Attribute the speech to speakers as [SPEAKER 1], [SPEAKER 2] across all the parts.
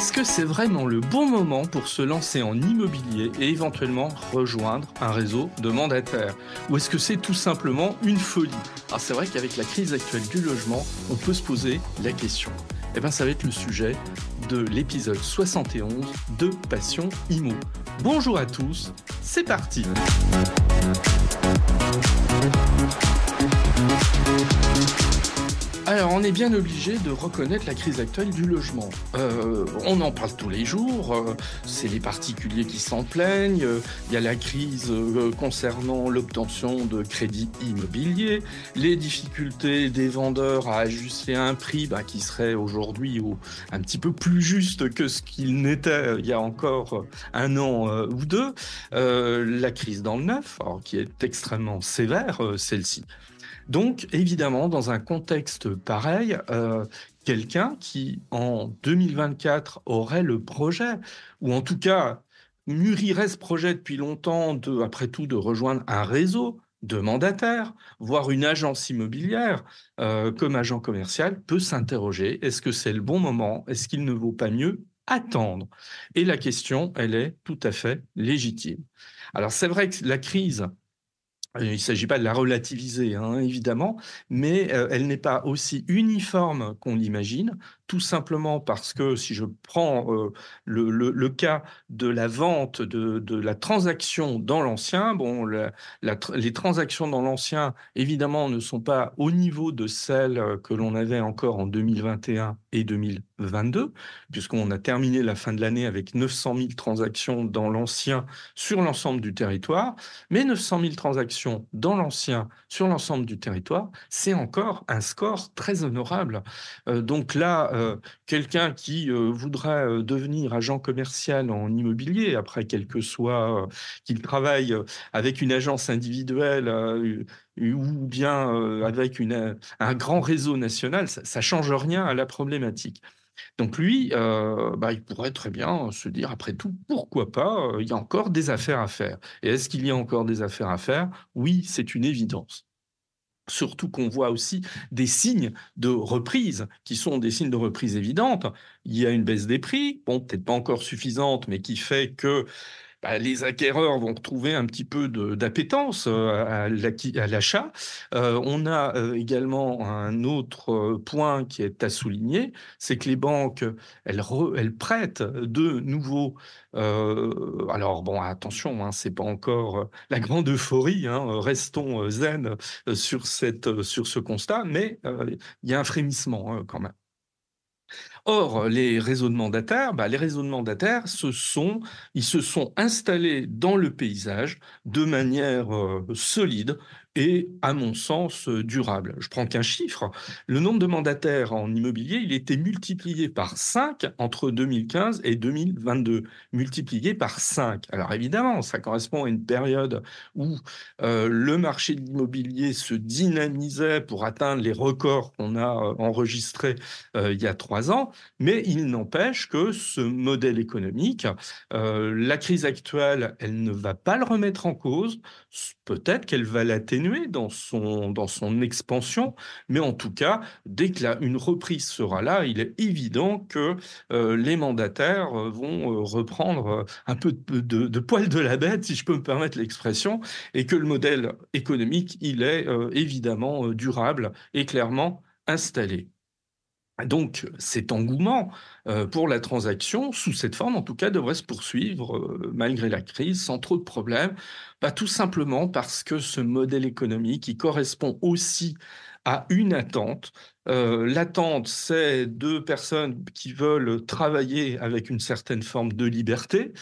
[SPEAKER 1] Est-ce que c'est vraiment le bon moment pour se lancer en immobilier et éventuellement rejoindre un réseau de mandataires? Ou est-ce que c'est tout simplement une folie? Alors c'est vrai qu'avec la crise actuelle du logement, on peut se poser la question. Eh bien ça va être le sujet de l'épisode 71 de Passion Immo. Bonjour à tous, c'est parti! Alors, on est bien obligé de reconnaître la crise actuelle du logement. On en parle tous les jours, c'est les particuliers qui s'en plaignent, il y a la crise concernant l'obtention de crédits immobiliers, les difficultés des vendeurs à ajuster un prix qui serait aujourd'hui un petit peu plus juste que ce qu'il n'était il y a encore un an ou deux, la crise dans le neuf, alors, qui est extrêmement sévère, celle-ci. Donc, évidemment, dans un contexte pareil, quelqu'un qui, en 2024, aurait le projet, ou en tout cas mûrirait ce projet depuis longtemps, après tout, de rejoindre un réseau de mandataires, voire une agence immobilière comme agent commercial, peut s'interroger, est-ce que c'est le bon moment? Est-ce qu'il ne vaut pas mieux attendre? Et la question, elle est tout à fait légitime. Alors, c'est vrai que la crise... Il ne s'agit pas de la relativiser, évidemment, mais elle n'est pas aussi uniforme qu'on l'imagine, tout simplement parce que si je prends le cas de la vente, de la transaction dans l'ancien, les transactions dans l'ancien, évidemment, ne sont pas au niveau de celles que l'on avait encore en 2021 et 2022, puisqu'on a terminé la fin de l'année avec 900 000 transactions dans l'ancien sur l'ensemble du territoire, mais 900 000 transactions dans l'ancien sur l'ensemble du territoire, c'est encore un score très honorable. Donc là, quelqu'un qui voudrait devenir agent commercial en immobilier, après quel que soit qu'il travaille avec une agence individuelle ou bien avec un grand réseau national, ça change rien à la problématique. Donc lui, il pourrait très bien se dire, après tout, pourquoi pas, il y a encore des affaires à faire. Et est-ce qu'il y a encore des affaires à faire? Oui, c'est une évidence. Surtout qu'on voit aussi des signes de reprise, qui sont des signes de reprise évidentes. Il y a une baisse des prix, peut-être pas encore suffisante, mais qui fait que les acquéreurs vont retrouver un petit peu d'appétence à l'achat. On a également un autre point qui est à souligner, c'est que les banques, elles prêtent de nouveau. Alors bon, attention, c'est pas encore la grande euphorie, restons zen sur ce constat, mais il y a un frémissement quand même. Or, les réseaux de mandataires, ils se sont installés dans le paysage de manière solide et, à mon sens, durable. Je prends qu'un chiffre. Le nombre de mandataires en immobilier, il était multiplié par 5 entre 2015 et 2022. Multiplié par 5. Alors évidemment, ça correspond à une période où le marché de l'immobilier se dynamisait pour atteindre les records qu'on a enregistrés il y a 3 ans. Mais il n'empêche que ce modèle économique, la crise actuelle, elle ne va pas le remettre en cause. Peut-être qu'elle va l'atténuer dans son expansion, mais en tout cas, dès que une reprise sera là, il est évident que les mandataires vont reprendre un peu de poil de la bête, si je peux me permettre l'expression, et que le modèle économique, il est évidemment durable et clairement installé. Donc, cet engouement pour la transaction, sous cette forme en tout cas, devrait se poursuivre malgré la crise, sans trop de problèmes, tout simplement parce que ce modèle économique, il correspond aussi à une attente. L'attente, c'est de personnes qui veulent travailler avec une certaine forme de liberté,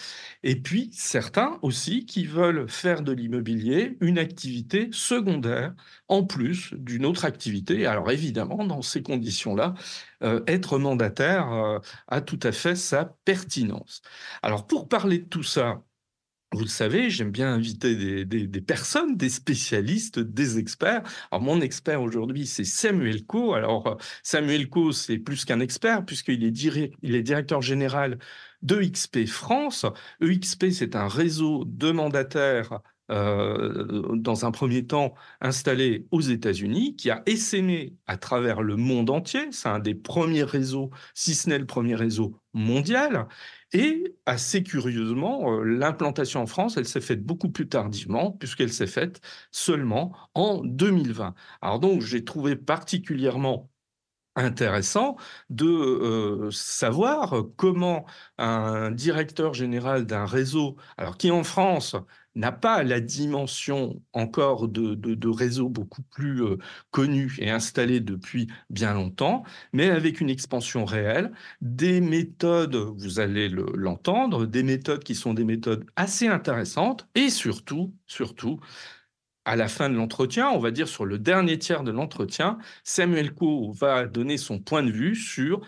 [SPEAKER 1] et puis certains aussi qui veulent faire de l'immobilier une activité secondaire, en plus d'une autre activité. Alors évidemment, dans ces conditions-là, être mandataire a tout à fait sa pertinence. Alors pour parler de tout ça, vous le savez, j'aime bien inviter des personnes, des spécialistes, des experts. Alors mon expert aujourd'hui, c'est Samuel Coe. Alors Samuel Coe, c'est plus qu'un expert puisqu'il est, il est directeur général d'EXP France. EXP, c'est un réseau de mandataires dans un premier temps installé aux États-Unis, qui a essaimé à travers le monde entier. C'est un des premiers réseaux, si ce n'est le premier réseau mondial. Et assez curieusement, l'implantation en France, elle s'est faite beaucoup plus tardivement, puisqu'elle s'est faite seulement en 2020. Alors donc, j'ai trouvé particulièrement intéressant de savoir comment un directeur général d'un réseau, alors qui en France n'a pas la dimension encore de réseau beaucoup plus connu et installé depuis bien longtemps, mais avec une expansion réelle, des méthodes, vous allez l'entendre, des méthodes qui sont des méthodes assez intéressantes et surtout, à la fin de l'entretien, on va dire sur le dernier tiers de l'entretien, Samuel Coe va donner son point de vue sur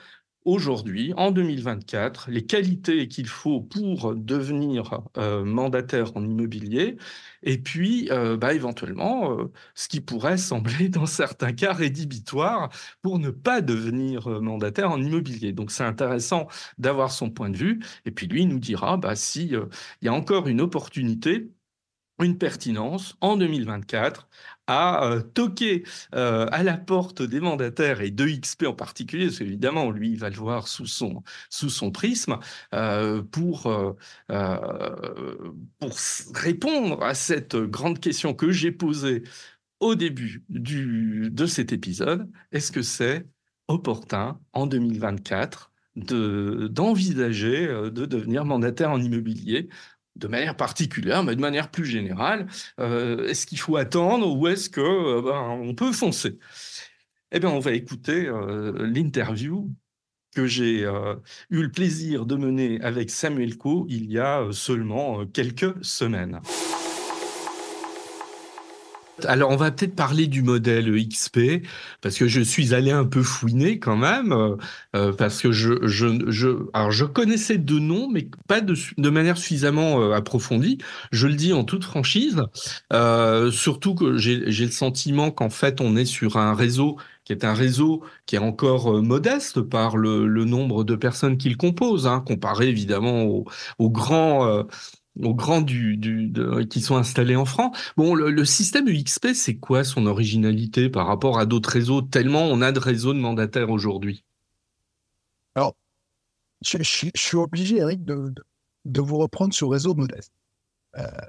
[SPEAKER 1] aujourd'hui, en 2024, les qualités qu'il faut pour devenir mandataire en immobilier, et puis éventuellement ce qui pourrait sembler dans certains cas rédhibitoire pour ne pas devenir mandataire en immobilier. Donc c'est intéressant d'avoir son point de vue, et puis lui il nous dira si il y a encore une opportunité, une pertinence en 2024 à toquer à la porte des mandataires et de XP en particulier, parce qu'évidemment, lui, il va le voir sous son prisme, pour répondre à cette grande question que j'ai posée au début de cet épisode. Est-ce que c'est opportun en 2024 d'envisager de devenir mandataire en immobilier de manière particulière, mais de manière plus générale? Est-ce qu'il faut attendre ou est-ce que on peut foncer? Eh bien, on va écouter l'interview que j'ai eu le plaisir de mener avec Samuel Coe il y a seulement quelques semaines. Alors, on va peut-être parler du modèle XP, parce que je suis allé un peu fouiner quand même, parce que alors je connaissais de nom, mais pas de manière suffisamment approfondie. Je le dis en toute franchise, surtout que j'ai le sentiment qu'en fait, on est sur un réseau qui est un réseau qui est encore modeste par le nombre de personnes qu'il compose, hein, comparé évidemment aux grands qui sont installés en France. Bon, le système UXP, c'est quoi son originalité par rapport à d'autres réseaux, tellement on a de réseaux de mandataires aujourd'hui?
[SPEAKER 2] Alors, je suis obligé, Eric, de vous reprendre sur réseau modeste.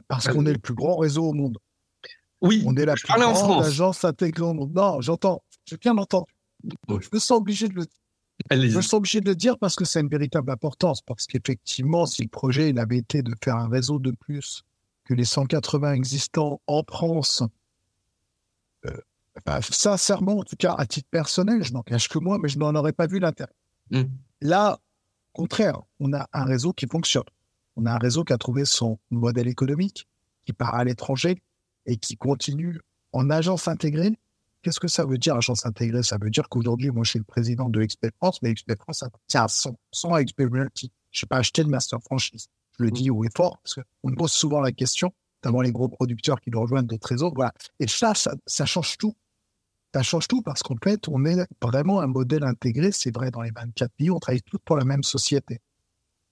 [SPEAKER 2] Parce qu'on est le plus grand réseau au monde.
[SPEAKER 1] Oui,
[SPEAKER 2] On est la
[SPEAKER 1] je
[SPEAKER 2] plus
[SPEAKER 1] parlais en
[SPEAKER 2] grande
[SPEAKER 1] France.
[SPEAKER 2] agence intégrée au monde. Non, j'entends, j'ai bien entendu.
[SPEAKER 1] Oui.
[SPEAKER 2] Je me sens obligé de le dire. Je me
[SPEAKER 1] Allez-y.
[SPEAKER 2] sens obligé de le dire parce que c'est une véritable importance. Parce qu'effectivement, si le projet il avait été de faire un réseau de plus que les 180 existants en France, sincèrement, en tout cas à titre personnel, je n'en cache que moi, mais je n'en aurais pas vu l'intérêt. Là, au contraire, on a un réseau qui fonctionne. On a un réseau qui a trouvé son modèle économique, qui part à l'étranger et qui continue en agence intégrée. Qu'est-ce que ça veut dire, agence intégrée? Ça veut dire qu'aujourd'hui, moi, je suis le président de XP France, mais XP France appartient à 100% à XP Realty. Je n'ai pas acheté de master franchise. Je le dis haut et fort, parce qu'on me pose souvent la question, notamment les gros producteurs qui nous rejoignent d'autres réseaux. Voilà. Et ça change tout. Ça change tout parce qu'en fait, on est vraiment un modèle intégré. C'est vrai, dans les 24 pays, on travaille tous pour la même société.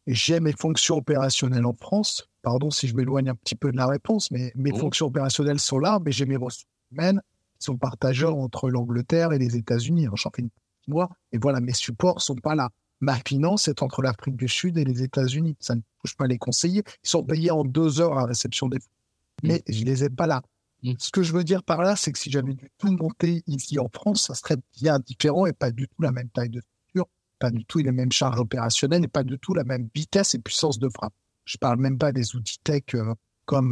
[SPEAKER 2] Et j'ai mes fonctions opérationnelles en France. Pardon si je m'éloigne un petit peu de la réponse, mais mes fonctions opérationnelles sont là, mais j'ai mes ressources humaines qui sont partagées entre l'Angleterre et les États-Unis. J'en fais une moi. Et voilà, mes supports sont pas là. Ma finance est entre l'Afrique du Sud et les États-Unis. Ça ne touche pas les conseillers. Ils sont payés en 2 heures à la réception des fonds. Mais je les ai pas là. Ce que je veux dire par là, c'est que si j'avais dû tout monter ici en France, ça serait bien différent et pas du tout la même taille de structure, pas du tout les mêmes charges opérationnelles et pas du tout la même vitesse et puissance de frappe. Je parle même pas des outils tech comme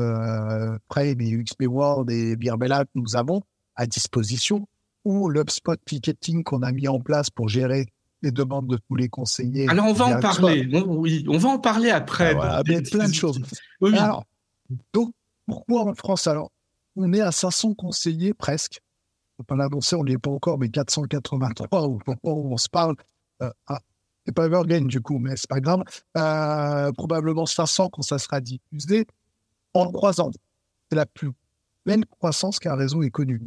[SPEAKER 2] Frame et XP World et Virbela que nous avons à disposition, ou l'HubSpot ticketing qu'on a mis en place pour gérer les demandes de tous les conseillers.
[SPEAKER 1] Alors, on va en parler. Oui, on va en parler après.
[SPEAKER 2] Voilà, plein de choses.
[SPEAKER 1] Oui.
[SPEAKER 2] Alors, donc, pourquoi en France? Alors, on est à 500 conseillers presque. On peut pas l'annoncer, on n'y est pas encore, mais 483 au moment où on se parle. C'est pas Evergreen du coup, mais c'est pas grave. Probablement 500 quand ça sera diffusé en 3 ans. C'est la plus pleine croissance qu'un réseau ait connue.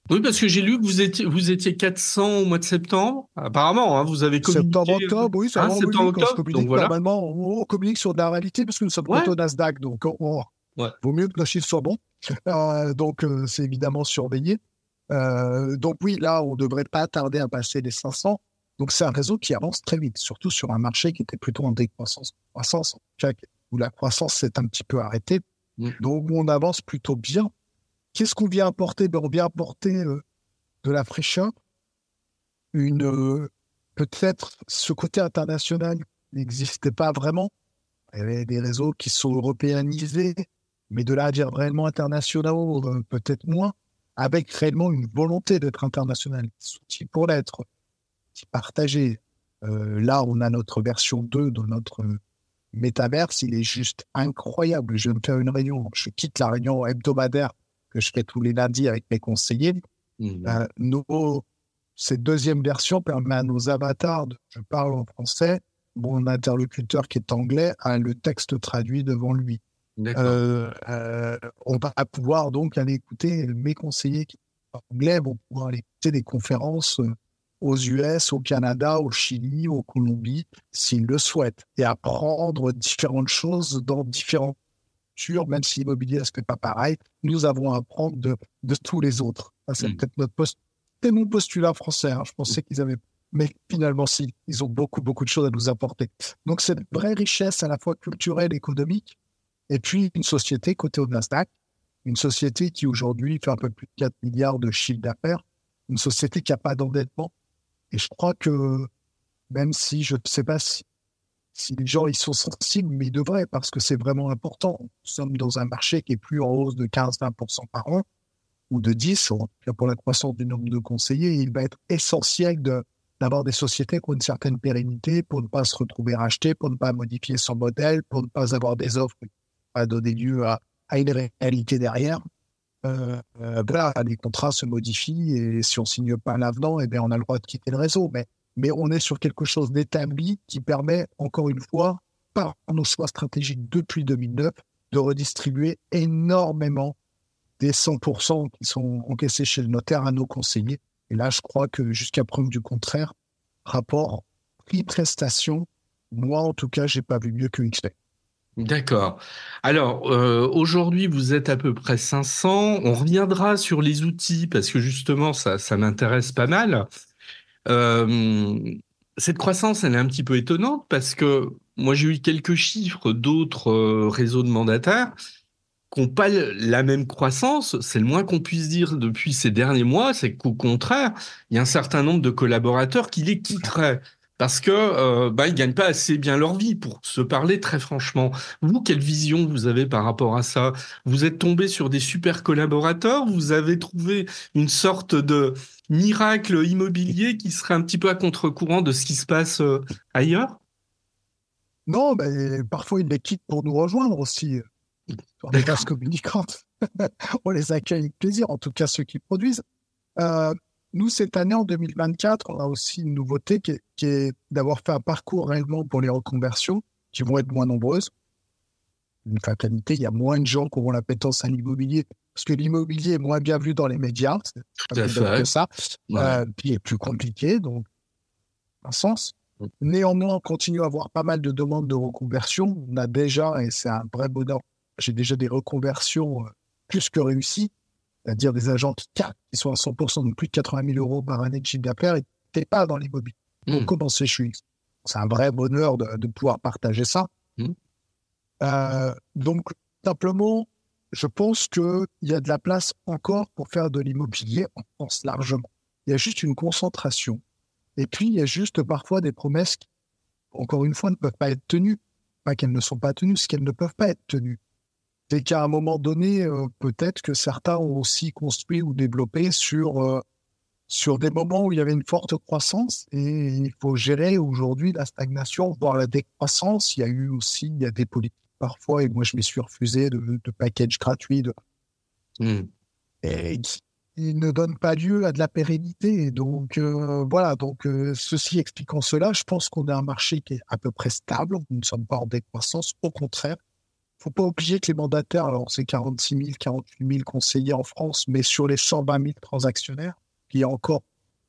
[SPEAKER 1] Oui, parce que j'ai lu que vous étiez 400 au mois de septembre. Apparemment, hein, vous avez communiqué.
[SPEAKER 2] Septembre-octobre, oui, ça va.
[SPEAKER 1] Septembre-octobre.
[SPEAKER 2] Donc voilà. Normalement, on communique sur de la réalité parce que nous sommes au Nasdaq, donc vaut mieux que nos chiffres soient bons. Donc, c'est évidemment surveillé. Donc oui, là, on ne devrait pas tarder à passer les 500. Donc c'est un réseau qui avance très vite, surtout sur un marché qui était plutôt en décroissance, croissance, en tout cas, où la croissance s'est un petit peu arrêtée. Donc on avance plutôt bien. Qu'est-ce qu'on vient apporter? On vient apporter de la fraîcheur, peut-être ce côté international n'existait pas vraiment. Il y avait des réseaux qui sont européanisés, mais de là à dire réellement internationaux, peut-être moins, avec réellement une volonté d'être international, outil pour l'être, partagé. Là, on a notre version 2 de notre métaverse, il est juste incroyable. Je vais me faire une réunion, je quitte la réunion hebdomadaire que je fais tous les lundis avec mes conseillers. Cette deuxième version permet à nos avatars, je parle en français, mon interlocuteur qui est anglais a le texte traduit devant lui. On va pouvoir donc aller écouter mes conseillers qui sont anglais, vont pouvoir aller écouter des conférences aux US, au Canada, au Chili, au Colombie, s'ils le souhaitent, et apprendre différentes choses dans différentes cultures, même si l'immobilier, ce n'est pas pareil, nous avons à apprendre de tous les autres. C'est peut-être c'était mon postulat français, hein. Je pensais qu'ils avaient... Mais finalement, si, ils ont beaucoup, beaucoup de choses à nous apporter. Donc, c'est une vraie richesse à la fois culturelle, économique, et puis une société cotée au Nasdaq, une société qui aujourd'hui fait un peu plus de 4 milliards de chiffre d'affaires, une société qui n'a pas d'endettement. Et je crois que, même si je ne sais pas si les gens ils sont sensibles, mais ils devraient, parce que c'est vraiment important. Nous sommes dans un marché qui est plus en hausse de 15-20% par an, ou de 10%, en tout cas pour la croissance du nombre de conseillers. Il va être essentiel d'avoir des sociétés qui ont une certaine pérennité pour ne pas se retrouver racheter, pour ne pas modifier son modèle, pour ne pas avoir des offres qui vont donner lieu à une réalité derrière. Voilà, les contrats se modifient et si on ne signe pas l'avenant, eh bien, on a le droit de quitter le réseau. Mais on est sur quelque chose d'établi qui permet, encore une fois, par nos choix stratégiques depuis 2009, de redistribuer énormément des 100% qui sont encaissés chez le notaire à nos conseillers. Et là, je crois que jusqu'à preuve du contraire, rapport prix-prestation, moi, en tout cas, je n'ai pas vu mieux que XP.
[SPEAKER 1] D'accord. Alors, aujourd'hui, vous êtes à peu près 500. On reviendra sur les outils parce que justement, ça m'intéresse pas mal. Cette croissance, elle est un petit peu étonnante parce que moi, j'ai eu quelques chiffres d'autres réseaux de mandataires qui n'ont pas la même croissance. C'est le moins qu'on puisse dire depuis ces derniers mois, c'est qu'au contraire, il y a un certain nombre de collaborateurs qui les quitteraient parce que ils gagnent pas assez bien leur vie, pour se parler très franchement. Vous, quelle vision vous avez par rapport à ça? Vous êtes tombé sur des super collaborateurs? Vous avez trouvé une sorte de miracle immobilier qui serait un petit peu à contre-courant de ce qui se passe ailleurs?
[SPEAKER 2] Non, mais parfois ils les quittent pour nous rejoindre aussi. Sur des bases communicantes. On les accueille avec plaisir, en tout cas ceux qui produisent. Nous, cette année, en 2024, on a aussi une nouveauté qui est d'avoir fait un parcours réellement pour les reconversions, qui vont être moins nombreuses. Une fatalité, il y a moins de gens qui auront l'appétence à l'immobilier, parce que l'immobilier est moins bien vu dans les médias, c'est pas plus bête que ça, puis il est plus compliqué, donc, un sens. Néanmoins, on continue à avoir pas mal de demandes de reconversion. On a déjà, et c'est un vrai bonheur, j'ai déjà des reconversions plus que réussies, c'est-à-dire des agents qui sont à 100%, donc plus de 80 000 euros par année de chiffre d'affaires, et qui n'étaient pas dans l'immobilier. Donc, comment c'est chez c'est un vrai bonheur de pouvoir partager ça. Donc, simplement, je pense qu'il y a de la place encore pour faire de l'immobilier en France largement. Il y a juste une concentration. Et puis, il y a juste parfois des promesses qui, encore une fois, ne peuvent pas être tenues. Pas qu'elles ne sont pas tenues, c'est qu'elles ne peuvent pas être tenues. C'est qu'à un moment donné, peut-être que certains ont aussi construit ou développé sur des moments où il y avait une forte croissance et il faut gérer aujourd'hui la stagnation, voire la décroissance. Il y a des politiques parfois, et moi je m'y suis refusé, de packages gratuits. Et qui ne donnent pas lieu à de la pérennité. Donc voilà, ceci expliquant cela, je pense qu'on a un marché qui est à peu près stable. Nous ne sommes pas en décroissance, au contraire. Il ne faut pas oublier que les mandataires, alors c'est 46 000, 48 000 conseillers en France, mais sur les 120 000 transactionnaires, il y a encore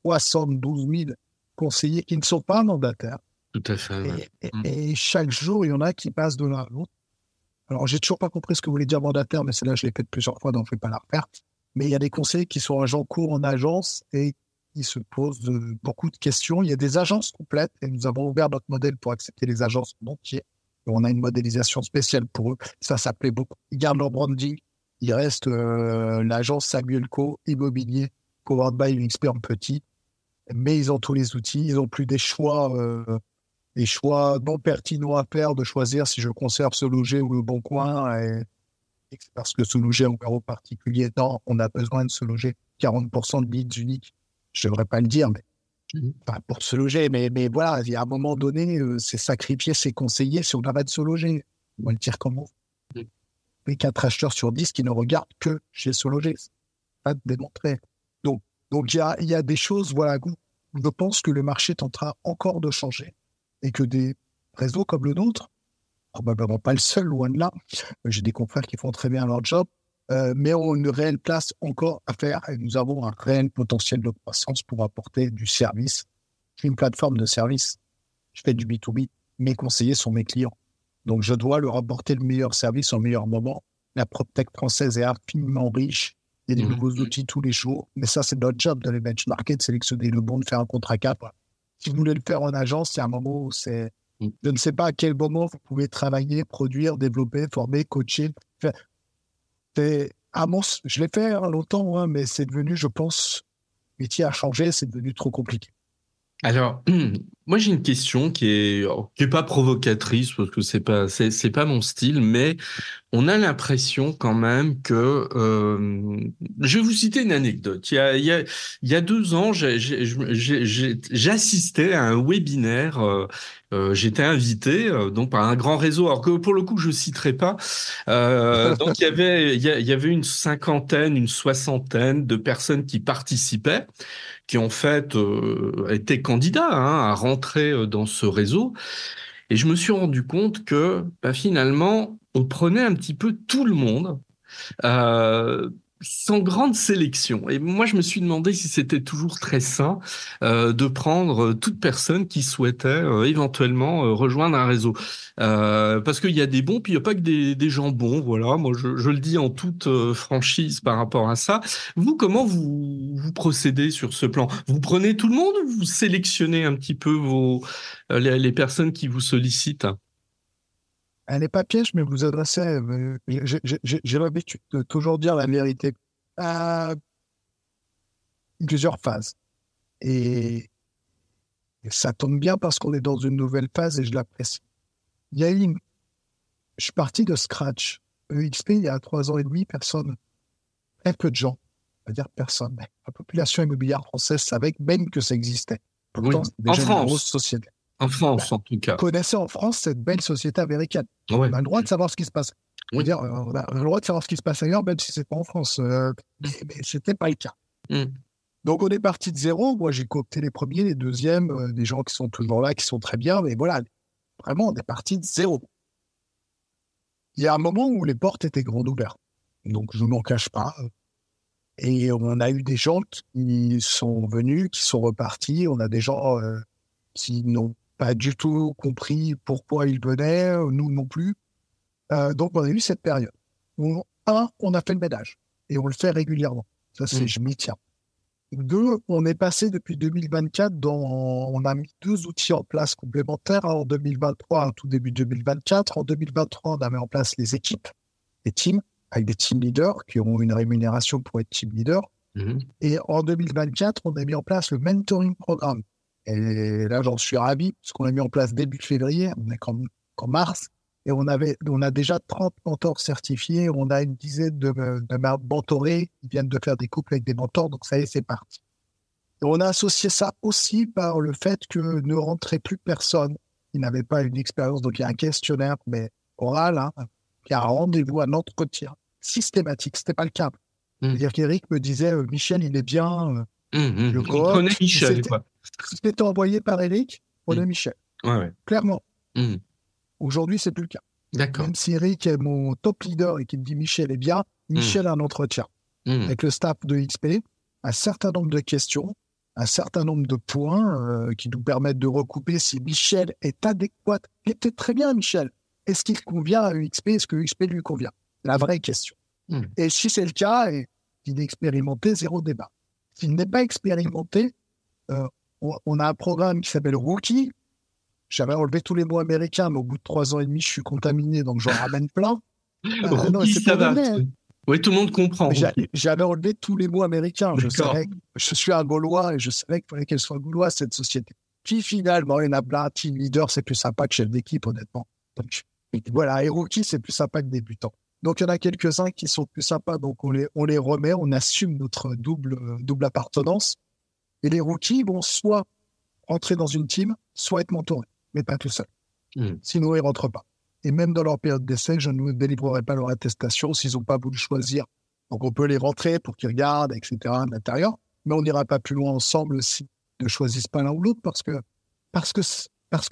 [SPEAKER 2] 72 000 conseillers qui ne sont pas mandataires.
[SPEAKER 1] Tout à fait.
[SPEAKER 2] Et chaque jour, il y en a qui passent de l'un à l'autre. Alors, j'ai toujours pas compris ce que voulait dire mandataire, mais celle-là, je l'ai fait plusieurs fois, donc je ne vais pas la refaire. Mais il y a des conseillers qui sont agents courts en agence et qui se posent beaucoup de questions. Il y a des agences complètes et nous avons ouvert notre modèle pour accepter les agences en entier. On a une modélisation spéciale pour eux. Ça plaît beaucoup. Ils gardent leur branding. Il reste l'agence Samuel Co. Immobilier, powered by UXP en petit. Mais ils ont tous les outils. Ils n'ont plus des choix non pertinents à faire de choisir si je conserve ce loger ou le bon coin. Et parce que ce loger en bureau particulier, non, on a besoin de se loger 40% de leads uniques. Je ne devrais pas le dire, mais enfin, pour se loger. Mais voilà, il y a un moment donné, c'est sacrifier ses conseillers si on arrête de se loger. On va le dire comment. Les 4 acheteurs sur 10 qui ne regardent que chez se loger. C'est pas démontré. Donc il y a des choses, voilà, je pense que le marché tentera encore de changer et que des réseaux comme le nôtre, probablement pas le seul, loin de là, j'ai des confrères qui font très bien leur job, mais ont une réelle place encore à faire et nous avons un réel potentiel de croissance pour apporter du service. Je suis une plateforme de service, je fais du B2B, mes conseillers sont mes clients. Donc je dois leur apporter le meilleur service au meilleur moment. La PropTech française est infiniment riche, il y a des nouveaux outils tous les jours, mais ça c'est notre job de les benchmarker, de sélectionner le bon, de faire un contrat cap. Si vous voulez le faire en agence, il y a un moment où c'est... Je ne sais pas à quel moment vous pouvez travailler, produire, développer, former, coacher. Je l'ai fait longtemps, mais c'est devenu, je pense, le métier a changé, c'est devenu trop compliqué.
[SPEAKER 1] Alors, moi j'ai une question qui est pas provocatrice parce que c'est pas mon style, mais on a l'impression quand même que je vais vous citer une anecdote. Il y a 2 ans, j'assistais à un webinaire. J'étais invité donc par un grand réseau, alors que pour le coup je citerai pas. Donc il y avait une cinquantaine, une soixantaine de personnes qui participaient, qui en fait étaient candidats à rentrer dans ce réseau. Et je me suis rendu compte que finalement, on prenait un petit peu tout le monde, euh, sans grande sélection. Et moi, je me suis demandé si c'était toujours très sain de prendre toute personne qui souhaitait éventuellement rejoindre un réseau. Parce qu'il y a des bons, puis il n'y a pas que des gens bons. Voilà, moi, je le dis en toute franchise par rapport à ça. Vous, comment vous procédez sur ce plan? Vous prenez tout le monde ou vous sélectionnez un petit peu les personnes qui vous sollicitent?
[SPEAKER 2] Elle n'est pas piège, mais vous adressez... j'ai l'habitude de toujours dire la vérité. Plusieurs phases. Et ça tombe bien parce qu'on est dans une nouvelle phase et je l'apprécie. Je suis parti de scratch. EXP, il y a 3 ans et demi, personne, très peu de gens, on va dire personne. Mais la population immobilière française savait même que ça existait. Pourtant,
[SPEAKER 1] Oui.
[SPEAKER 2] c'est déjà une grosse société.
[SPEAKER 1] En France, en tout cas.
[SPEAKER 2] Connaissait en France cette belle société américaine.
[SPEAKER 1] Ouais.
[SPEAKER 2] On a le droit de savoir ce qui se passe.
[SPEAKER 1] Oui.
[SPEAKER 2] Dire, on a le droit de savoir ce qui se passe ailleurs, même si c'est pas en France. Mais ce n'était pas le cas. Donc, on est parti de zéro. Moi, j'ai coopté les premiers, les deuxièmes, des gens qui sont toujours là, qui sont très bien. Mais voilà, vraiment, on est parti de zéro. Il y a un moment où les portes étaient grandes ouvertes. Donc, je ne m'en cache pas. Et on a eu des gens qui sont venus, qui sont repartis. On a des gens qui n'ont pas du tout compris pourquoi ils venaient, nous non plus. Donc, on a eu cette période. On a fait le ménage. Et on le fait régulièrement. Ça, je m'y tiens. 2, on est passé depuis 2024 on a mis 2 outils en place complémentaires. En 2023, tout début 2024. En 2023, on a mis en place les équipes, les teams, avec des team leaders qui ont une rémunération pour être team leader. Et en 2024, on a mis en place le mentoring programme. Et là, j'en suis ravi, parce qu'on l'a mis en place début février, on est qu'en mars, et on a déjà 30 mentors certifiés, on a une dizaine de mentorés qui viennent de faire des couples avec des mentors, donc ça y est, c'est parti. Et on a associé ça aussi par le fait que ne rentrait plus personne qui n'avait pas une expérience, donc il y a un questionnaire, mais oral, il y a un rendez-vous, un entretien systématique, c'était pas le cas. C'est-à-dire qu'Éric me disait, Michel, il est bien, le coop.
[SPEAKER 1] Prenez Michel, quoi.
[SPEAKER 2] C'était envoyé par Eric, prenez Michel.
[SPEAKER 1] Ouais.
[SPEAKER 2] Clairement. Aujourd'hui, c'est plus le cas.
[SPEAKER 1] D'accord.
[SPEAKER 2] Même si Eric est mon top leader et qu'il me dit Michel est bien, Michel a un entretien avec le staff de XP, un certain nombre de questions, un certain nombre de points qui nous permettent de recouper si Michel est adéquat. Il est peut-être très bien, Michel, est-ce qu'il convient à UXP? Est-ce que UXP lui convient? La vraie question. Et si c'est le cas, et qu'il est expérimenté, zéro débat. S'il n'est pas expérimenté, on a un programme qui s'appelle Rookie. J'avais enlevé tous les mots américains, mais au bout de 3 ans et demi, je suis contaminé, donc j'en ramène plein.
[SPEAKER 1] Rookie, ça va. Oui, tout le monde comprend.
[SPEAKER 2] J'avais enlevé tous les mots américains. Je suis un Gaulois et je savais qu'il fallait qu'elle soit gauloise, cette société. Puis finalement, il y en a plein. Team leader, c'est plus sympa que chef d'équipe, honnêtement. Donc, voilà, et rookie, c'est plus sympa que débutant. Donc, il y en a quelques-uns qui sont plus sympas, donc on les remet, on assume notre double appartenance. Et les rookies vont soit rentrer dans une team, soit être mentorés, mais pas tout seul. Sinon, ils ne rentrent pas. Et même dans leur période d'essai, je ne délivrerai pas leur attestation s'ils n'ont pas voulu choisir. Donc, on peut les rentrer pour qu'ils regardent, etc., à l'intérieur, mais on n'ira pas plus loin ensemble s'ils ne choisissent pas l'un ou l'autre parce que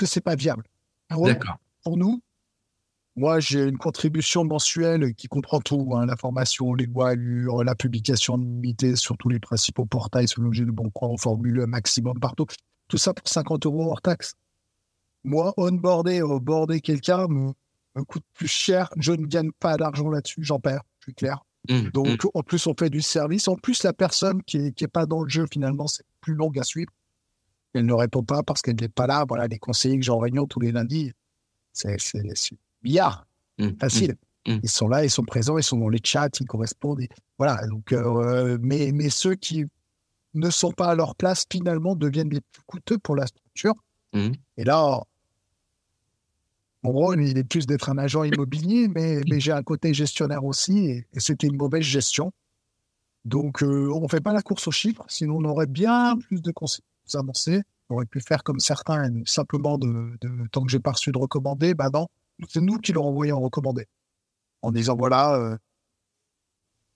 [SPEAKER 2] c'est pas viable. Alors,
[SPEAKER 1] d'accord.
[SPEAKER 2] Pour nous, moi, j'ai une contribution mensuelle qui comprend tout, la formation, les voilures, la publication limitée sur tous les principaux portails sur l'objet de Boncoin, on formule un maximum partout. Tout ça pour 50 € hors taxe. Moi, border quelqu'un me coûte plus cher. Je ne gagne pas d'argent là-dessus, j'en perds, je suis clair. Donc, en plus, on fait du service. En plus, la personne qui est pas dans le jeu, finalement, c'est plus long à suivre. Elle ne répond pas parce qu'elle n'est pas là. Voilà, les conseillers que j'ai en réunion tous les lundis, c'est billard, facile. Ils sont là, ils sont présents, ils sont dans les chats, ils correspondent. Voilà, donc, mais ceux qui ne sont pas à leur place, finalement, deviennent les plus coûteux pour la structure. Et là, mon rôle, il est plus d'être un agent immobilier, mais j'ai un côté gestionnaire aussi, et c'était une mauvaise gestion. Donc, on ne fait pas la course aux chiffres, sinon on aurait bien plus de conseils avancés. On aurait pu faire comme certains, simplement tant que j'ai pas reçu de recommandé, non, c'est nous qui leur envoyons en recommandé. En disant, voilà,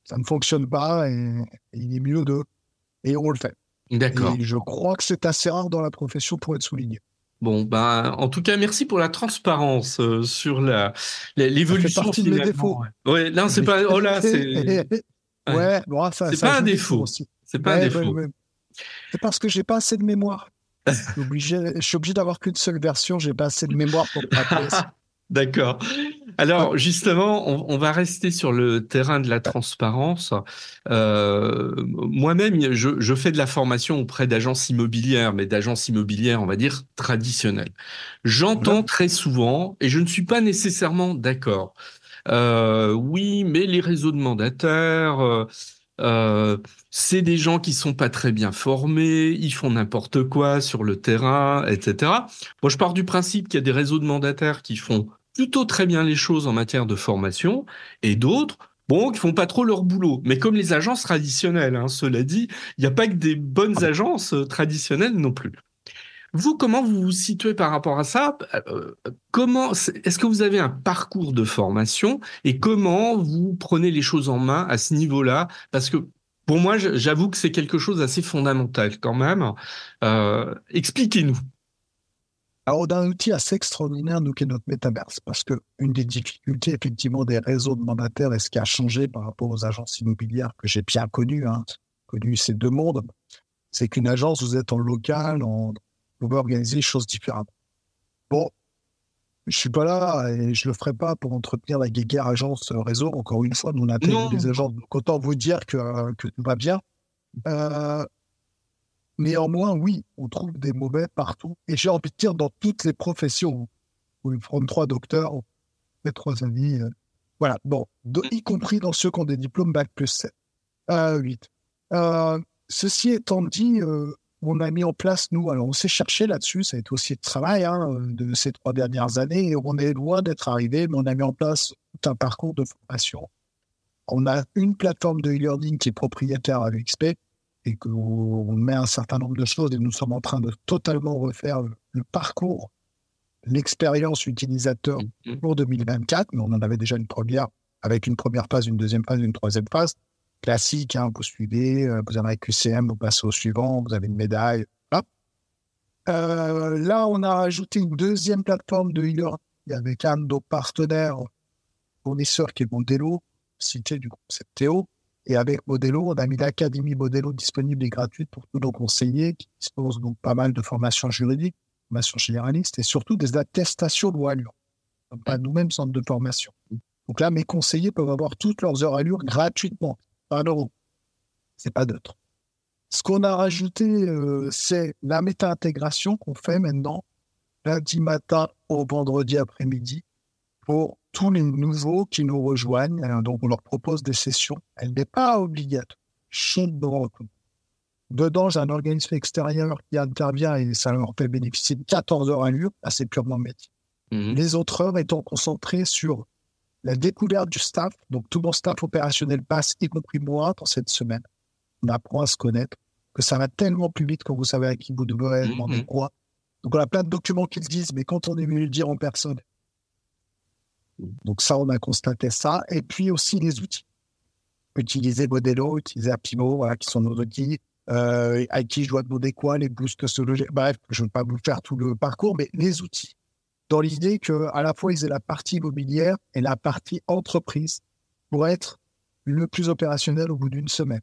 [SPEAKER 2] ça ne fonctionne pas, et il est mieux de... Et on le fait.
[SPEAKER 1] D'accord.
[SPEAKER 2] Et je crois que c'est assez rare dans la profession pour être souligné.
[SPEAKER 1] Bon, en tout cas, merci pour la transparence sur l'évolution.
[SPEAKER 2] Ça fait partie de mes défauts.
[SPEAKER 1] Ouais, non, c'est pas. Oh là, c'est.
[SPEAKER 2] Ouais, bon, ça.
[SPEAKER 1] C'est pas un défaut. C'est pas un défaut.
[SPEAKER 2] C'est parce que j'ai pas assez de mémoire. Je suis obligé d'avoir qu'une seule version. J'ai pas assez de mémoire pour me ça.
[SPEAKER 1] D'accord. Alors, justement, on va rester sur le terrain de la transparence. Moi-même, je fais de la formation auprès d'agences immobilières, mais d'agences immobilières, on va dire, traditionnelles. J'entends très souvent, et je ne suis pas nécessairement d'accord, oui, mais les réseaux de mandataires... c'est des gens qui sont pas très bien formés, ils font n'importe quoi sur le terrain, etc. Moi, je pars du principe qu'il y a des réseaux de mandataires qui font plutôt très bien les choses en matière de formation et d'autres, qui font pas trop leur boulot. Mais comme les agences traditionnelles, cela dit, il n'y a pas que des bonnes agences traditionnelles non plus. Vous, comment vous vous situez par rapport à ça? Est-ce que vous avez un parcours de formation et comment vous prenez les choses en main à ce niveau-là? Parce que pour moi, j'avoue que c'est quelque chose d'assez fondamental quand même. Expliquez-nous.
[SPEAKER 2] Alors, on a un outil assez extraordinaire, nous, qui est notre métaverse, parce qu'une des difficultés, effectivement, des réseaux de mandataires et ce qui a changé par rapport aux agences immobilières que j'ai bien connues, connu ces deux mondes, c'est qu'une agence, vous êtes en local, vous pouvez organiser les choses différemment. Bon, je suis pas là et je le ferai pas pour entretenir la guéguerre agence réseau. Encore une fois, nous on intègre les agences. Donc autant vous dire que tout va bien. Néanmoins, oui, on trouve des mauvais partout. Et j'ai envie de dire dans toutes les professions. Vous pouvez prendre 3 docteurs, les 3 amis. Voilà, bon, y compris dans ceux qui ont des diplômes Bac plus 7, 8. Ceci étant dit, on a mis en place, nous, alors on s'est cherché là-dessus, ça a été aussi le travail de ces 3 dernières années, et on est loin d'être arrivé, mais on a mis en place tout un parcours de formation. On a une plateforme de e-learning qui est propriétaire à l'UXP, et qu'on met un certain nombre de choses, et nous sommes en train de totalement refaire le parcours, l'expérience utilisateur pour 2024, mais on en avait déjà une première, avec une première phase, une deuxième phase, une troisième phase. Classique, vous suivez, vous avez un QCM, vous passez au suivant, vous avez une médaille. Là, on a rajouté une deuxième plateforme de e-learning avec un de nos partenaires fournisseurs qui est Modelo, cité du groupe Septéo. Et avec Modelo, on a mis l'Académie Modelo disponible et gratuite pour tous nos conseillers qui disposent donc pas mal de formations juridiques, formations généralistes et surtout des attestations de loi Lyon. pas nous-mêmes centre de formation. Donc là, mes conseillers peuvent avoir toutes leurs heures allure gratuitement, pas 1 euro. C'est pas neutre. Ce qu'on a rajouté, c'est la méta-intégration qu'on fait maintenant, lundi matin au vendredi après-midi, pour tous les nouveaux qui nous rejoignent. Donc, on leur propose des sessions. Elle n'est pas obligatoire. Chaudement. Dedans, j'ai un organisme extérieur qui intervient et ça leur fait bénéficier de 14 heures allure. Là, c'est purement métier. Les autres heures étant concentrées sur la découverte du staff. Donc, tout mon staff opérationnel passe, y compris moi, dans cette semaine. On apprend à se connaître, que ça va tellement plus vite quand vous savez à qui vous devez demander quoi. Donc, on a plein de documents qui le disent, mais quand on est venu le dire en personne. Donc, ça, on a constaté ça. Et puis aussi les outils. Utiliser Modelo, utiliser Apimo, voilà, qui sont nos outils. À qui je dois demander quoi, les boosts sociologiques. Bref, je ne vais pas vous faire tout le parcours, mais les outils. Dans l'idée qu'à la fois, ils aient la partie immobilière et la partie entreprise pour être le plus opérationnel au bout d'une semaine.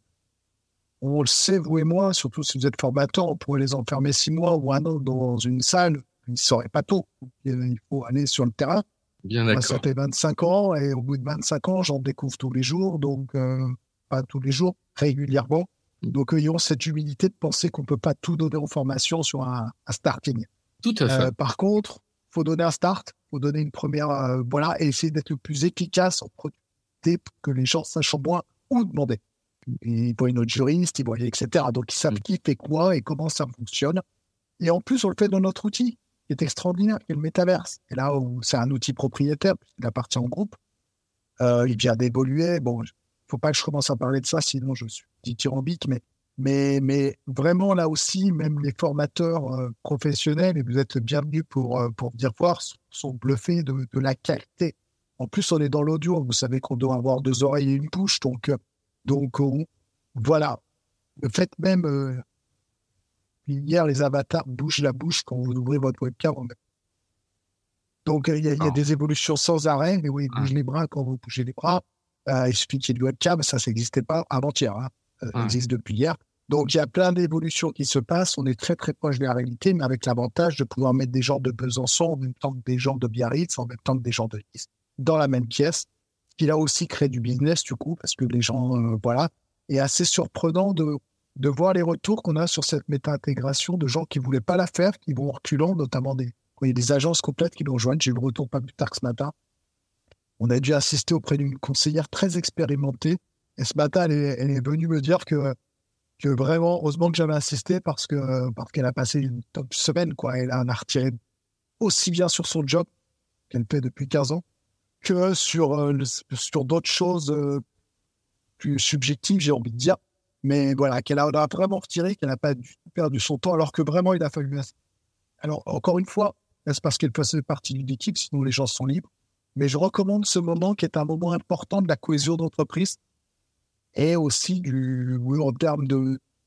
[SPEAKER 2] On le sait, vous et moi, surtout si vous êtes formateur, on pourrait les enfermer 6 mois ou 1 an dans une salle. Ils ne sauraient pas tout. Il faut aller sur le terrain.
[SPEAKER 1] Bien d'accord.
[SPEAKER 2] Moi, ça fait 25 ans et au bout de 25 ans, j'en découvre tous les jours. Donc, pas tous les jours, régulièrement. Donc, ils ont cette humilité de penser qu'on ne peut pas tout donner en formation sur un starting.
[SPEAKER 1] Tout à fait.
[SPEAKER 2] Par contre, il faut donner un start, il faut donner une première, et essayer d'être le plus efficace en productivité pour que les gens sachent au moins où demander. Ils voient notre juriste, ils voient, etc. Donc, ils savent qui fait quoi et comment ça fonctionne. Et en plus, on le fait dans notre outil, qui est extraordinaire, qui est le métaverse. Et là, c'est un outil propriétaire, puisqu'il appartient au groupe. Il vient d'évoluer. Bon, il ne faut pas que je commence à parler de ça, sinon je suis dithyrambique, mais vraiment, là aussi, même les formateurs professionnels, et vous êtes bienvenus pour venir voir, sont bluffés de la qualité. En plus, on est dans l'audio. Vous savez qu'on doit avoir 2 oreilles et une bouche. Donc voilà. Le fait même, hier, les avatars bougent la bouche quand vous ouvrez votre webcam. Donc, il y a des évolutions sans arrêt. Mais oui, ils bougent les bras quand vous bougez les bras. Il suffit qu'il y ait du webcam. Ça n'existait pas avant-hier. Ça existe depuis hier. Donc, il y a plein d'évolutions qui se passent. On est très, très proche de la réalité, mais avec l'avantage de pouvoir mettre des gens de Besançon en même temps que des gens de Biarritz, en même temps que des gens de Nice, dans la même pièce. Ce qui, là aussi, crée du business, du coup, parce que les gens, voilà. Et assez surprenant de voir les retours qu'on a sur cette méta-intégration de gens qui ne voulaient pas la faire, qui vont reculant, notamment quand il y a des agences complètes qui nous rejoignent. J'ai eu le retour pas plus tard que ce matin. On a dû assister auprès d'une conseillère très expérimentée. Et ce matin, elle est venue me dire que vraiment, heureusement que j'avais assisté parce qu'elle a passé une top semaine, quoi. Elle en a retiré aussi bien sur son job, qu'elle fait depuis 15 ans, que sur d'autres choses plus subjectives, j'ai envie de dire. Mais voilà, qu'elle a vraiment retiré, qu'elle n'a pas du tout perdu son temps, alors que vraiment, il a fallu... Alors, encore une fois, c'est parce qu'elle faisait partie d'une équipe, sinon les gens sont libres. Mais je recommande ce moment qui est un moment important de la cohésion d'entreprise et aussi en termes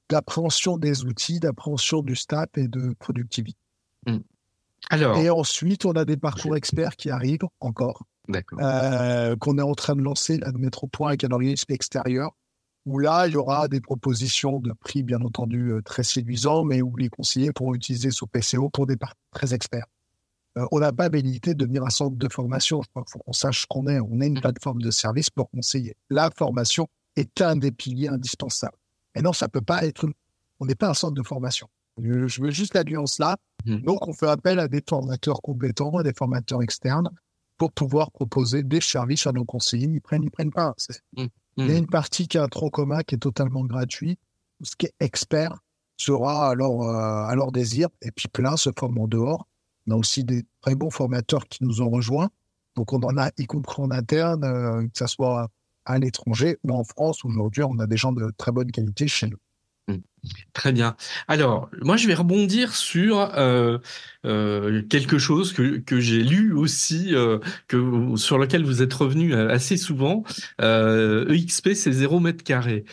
[SPEAKER 2] d'appréhension des outils, d'appréhension du staff et de productivité.
[SPEAKER 1] Alors,
[SPEAKER 2] et ensuite, on a des parcours experts qui arrivent encore, qu'on est en train de lancer, de mettre au point avec un organisme extérieur, où là, il y aura des propositions de prix, bien entendu, très séduisants, mais où les conseillers pourront utiliser ce PCO pour des parties très experts. On n'a pas habilité de devenir un centre de formation. Je crois qu'il faut qu'on sache qu'on est. On est une plateforme de service pour conseiller. La formation est un des piliers indispensables. Et non, ça ne peut pas être... On n'est pas un centre de formation. Je veux juste la nuance là. Donc, on fait appel à des formateurs compétents, à des formateurs externes pour pouvoir proposer des services à nos conseillers. Ils prennent pas. Il y a une partie qui a un tronc commun qui est totalement gratuit. Tout ce qui est expert sera à leur désir. Et puis plein se forment en dehors. On a aussi des très bons formateurs qui nous ont rejoints. Donc, on en a, y compris en interne, que ce soit à l'étranger ou en France. Aujourd'hui, on a des gens de très bonne qualité chez nous.
[SPEAKER 1] Très bien. Alors, moi, je vais rebondir sur quelque chose que j'ai lu aussi, sur lequel vous êtes revenu assez souvent. EXP, c'est 0 mètre carré.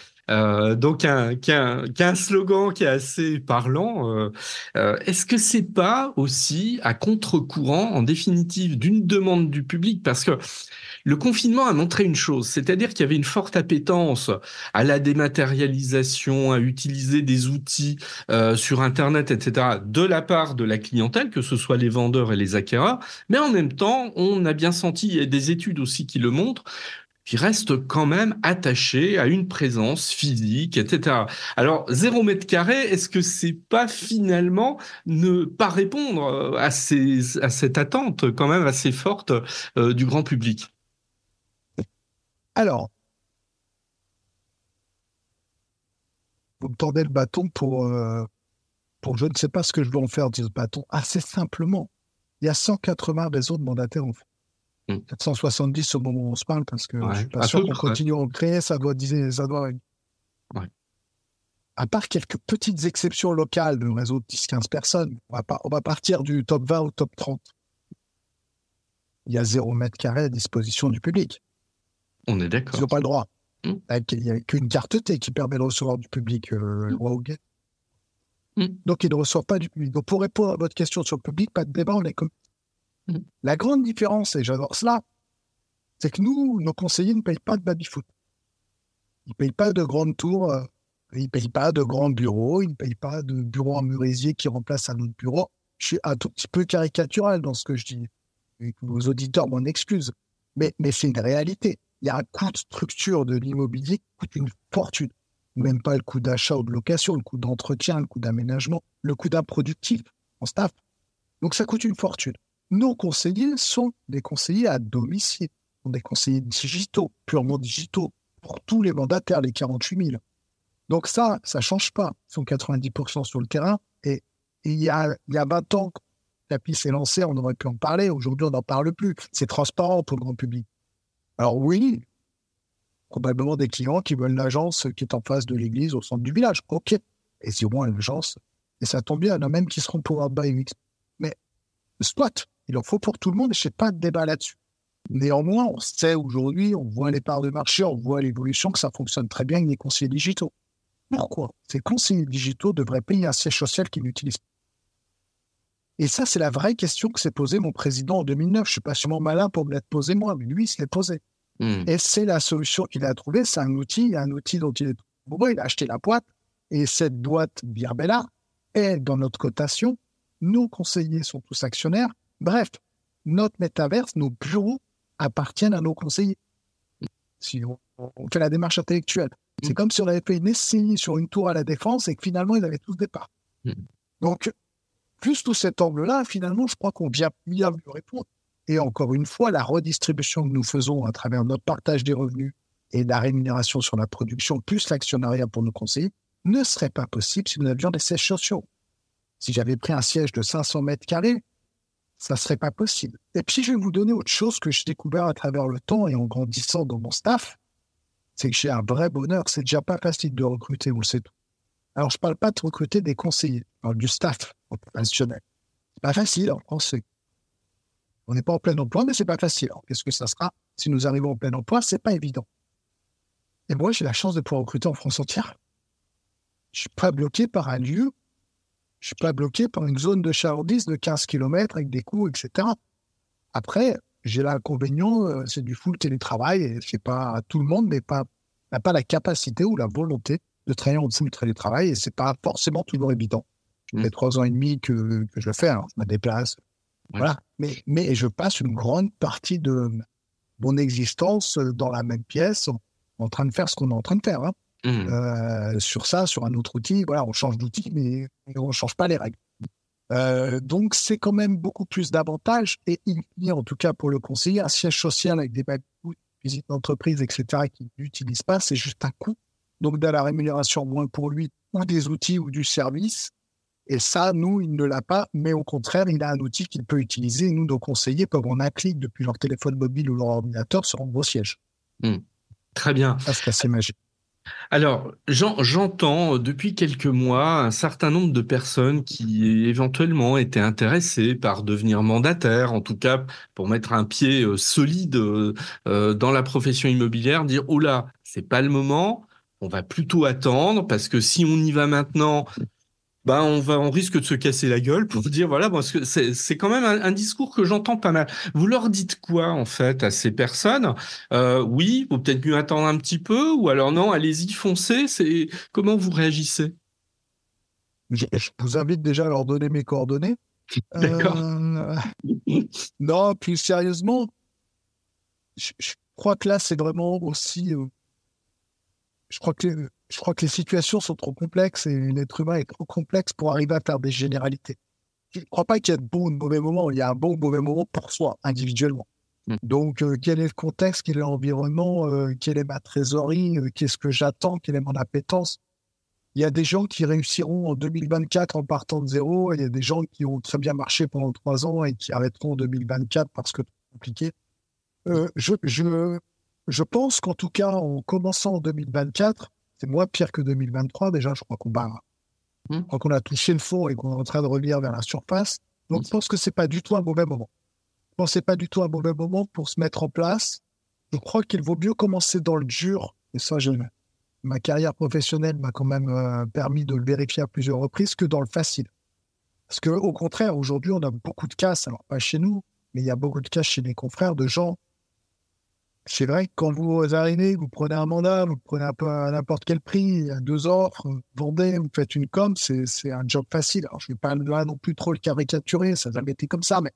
[SPEAKER 1] Donc qui a un slogan qui est assez parlant. Est-ce que c'est pas aussi à contre-courant, en définitive, d'une demande du public? Parce que le confinement a montré une chose, c'est-à-dire qu'il y avait une forte appétence à la dématérialisation, à utiliser des outils sur Internet, etc., de la part de la clientèle, que ce soit les vendeurs et les acquéreurs. Mais en même temps, on a bien senti, il y a des études aussi qui le montrent, qui reste quand même attaché à une présence physique, etc. Alors, 0 mètre carré, est-ce que c'est pas finalement ne pas répondre à cette attente quand même assez forte du grand public?
[SPEAKER 2] Alors, vous me tendez le bâton pour je ne sais pas ce que je dois en faire de ce bâton. Assez simplement, il y a 180 réseaux de mandataires en France. 470 au moment où on se parle, parce que je ne suis pas sûr qu'on continue à en créer, ça doit. Ouais. À part quelques petites exceptions locales de réseaux de 10-15 personnes, on va partir du top 20 au top 30. Il y a 0 mètre carré à disposition du public.
[SPEAKER 1] On est d'accord.
[SPEAKER 2] Ils n'ont pas le droit. Il n'y a qu'une carte T qui permet de recevoir du public, loi Hoguet. Donc, ils ne reçoivent pas du public. Donc, pour répondre à votre question sur le public, pas de débat, on est comme. La grande différence, et j'adore cela, c'est que nous, nos conseillers ne payent pas de baby-foot. Ils ne payent pas de grandes tours, ils ne payent pas de grands bureaux, ils ne payent pas de bureau en murisier qui remplace un autre bureau. Je suis un tout petit peu caricatural dans ce que je dis. Et que vos auditeurs m'en excusent. Mais c'est une réalité. Il y a un coût de structure de l'immobilier qui coûte une fortune. Même pas le coût d'achat ou de location, le coût d'entretien, le coût d'aménagement, le coût d'improductif en staff. Donc ça coûte une fortune. Nos conseillers sont des conseillers à domicile, sont des conseillers digitaux, purement digitaux, pour tous les mandataires, les 48 000. Donc ça ne change pas. Ils sont 90% sur le terrain. Et il y a 20 ans, Tapis s'est lancé, on aurait pu en parler. Aujourd'hui, on n'en parle plus. C'est transparent pour le grand public. Alors oui, probablement des clients qui veulent l'agence qui est en face de l'église au centre du village. OK. Et si au moins l'agence, et ça tombe bien, il y en a même qui seront pour by UX. Mais soit, il en faut pour tout le monde et je n'ai pas de débat là-dessus. Néanmoins, on sait aujourd'hui, on voit les parts de marché, on voit l'évolution, que ça fonctionne très bien avec les conseillers digitaux. Pourquoi? Ces conseillers digitaux devraient payer un siège social qu'ils n'utilisent pas. Et ça, c'est la vraie question que s'est posée mon président en 2009. Je ne suis pas sûrement malin pour me l'être posé moi, mais lui, il se l'est posé. Et c'est la solution qu'il a trouvée. C'est un outil dont il est amoureux. Il a acheté la boîte. Et cette boîte Virbela est dans notre cotation. Nos conseillers sont tous actionnaires. Bref, notre métaverse, nos bureaux appartiennent à nos conseillers. Si on fait la démarche intellectuelle. C'est comme si on avait fait une SCI sur une tour à la Défense et que finalement, ils avaient tous départ. Donc, plus tout cet angle-là, finalement, je crois qu'on vient bien mieux répondre. Et encore une fois, la redistribution que nous faisons à travers notre partage des revenus et la rémunération sur la production, plus l'actionnariat pour nos conseillers, ne serait pas possible si nous avions des sièges sociaux. Si j'avais pris un siège de 500 mètres carrés, ça ne serait pas possible. Et puis, je vais vous donner autre chose que j'ai découvert à travers le temps et en grandissant dans mon staff, c'est que j'ai un vrai bonheur. C'est déjà pas facile de recruter, vous le savez tout. Alors, je ne parle pas de recruter des conseillers, je parle du staff professionnel. C'est pas facile en France. On n'est pas en plein emploi, mais c'est pas facile. Alors, qu'est-ce que ça sera si nous arrivons en plein emploi? C'est pas évident. Et moi, j'ai la chance de pouvoir recruter en France entière. Je suis pas bloqué par un lieu. Je suis pas bloqué par une zone de chalandise de 15 km avec des coûts, etc. Après, j'ai l'inconvénient, c'est du full télétravail et c'est pas tout le monde n'a pas la capacité ou la volonté de travailler en full télétravail et c'est pas forcément toujours évident. Ça fait 3 ans et demi que je le fais, alors je me déplace. Ouais. Voilà. Mais je passe une grande partie de mon existence dans la même pièce, en train de faire ce qu'on est en train de faire. Sur ça, sur un autre outil, voilà, on change d'outil, mais on ne change pas les règles. Donc, c'est quand même beaucoup plus d'avantages. Et en tout cas pour le conseiller, un siège social avec des visites d'entreprise, etc., qui n'utilisent pas, c'est juste un coût. Donc, de la rémunération moins pour lui, ou des outils ou du service. Et ça, nous, il ne l'a pas, mais au contraire, il a un outil qu'il peut utiliser. Nous, nos conseillers peuvent en un clic depuis leur téléphone mobile ou leur ordinateur se rendre au siège.
[SPEAKER 1] Très bien.
[SPEAKER 2] Ça, c'est assez magique.
[SPEAKER 1] Alors, j'entends depuis quelques mois un certain nombre de personnes qui éventuellement étaient intéressées par devenir mandataires, en tout cas pour mettre un pied solide dans la profession immobilière, dire « Oula, c'est pas le moment ». on va plutôt attendre parce que si on y va maintenant, ben on risque de se casser la gueule pour dire voilà, parce que c'est quand même un discours que j'entends pas mal. Vous leur dites quoi en fait à ces personnes? Oui, faut peut-être mieux attendre un petit peu, ou alors non, allez-y, foncez. C'est comment vous réagissez?
[SPEAKER 2] Je vous invite déjà à leur donner mes coordonnées.
[SPEAKER 1] D'accord.
[SPEAKER 2] Non, plus sérieusement, je crois que là, c'est vraiment aussi. Je crois que les situations sont trop complexes et l'être humain est trop complexe pour arriver à faire des généralités. Je ne crois pas qu'il y ait de bons ou de mauvais moments. Il y a un bon ou mauvais moment pour soi, individuellement. Donc, quel est le contexte, quel est l'environnement, quelle est ma trésorerie, qu'est-ce que j'attends, quelle est mon appétence. Il y a des gens qui réussiront en 2024 en partant de zéro, et il y a des gens qui ont très bien marché pendant 3 ans et qui arrêteront en 2024 parce que c'est compliqué. Je pense qu'en tout cas, en commençant en 2024, c'est moins pire que 2023. Déjà, je crois qu'on a touché le fond et qu'on est en train de revenir vers la surface. Donc, je pense que c'est pas du tout un mauvais moment. Je pense que c'est pas du tout un mauvais moment pour se mettre en place. Je crois qu'il vaut mieux commencer dans le dur. Et ça, ma carrière professionnelle m'a quand même permis de le vérifier à plusieurs reprises, que dans le facile. Parce qu'au contraire, aujourd'hui, on a beaucoup de cas, alors pas chez nous, mais il y a beaucoup de cas chez mes confrères de gens. C'est vrai que quand vous arrivez, vous prenez un mandat, vous prenez un peu à n'importe quel prix, il y a 2 offres, vous vendez, vous faites une com, c'est un job facile. Alors, je ne vais pas là non plus trop le caricaturer, ça n'a jamais été comme ça, mais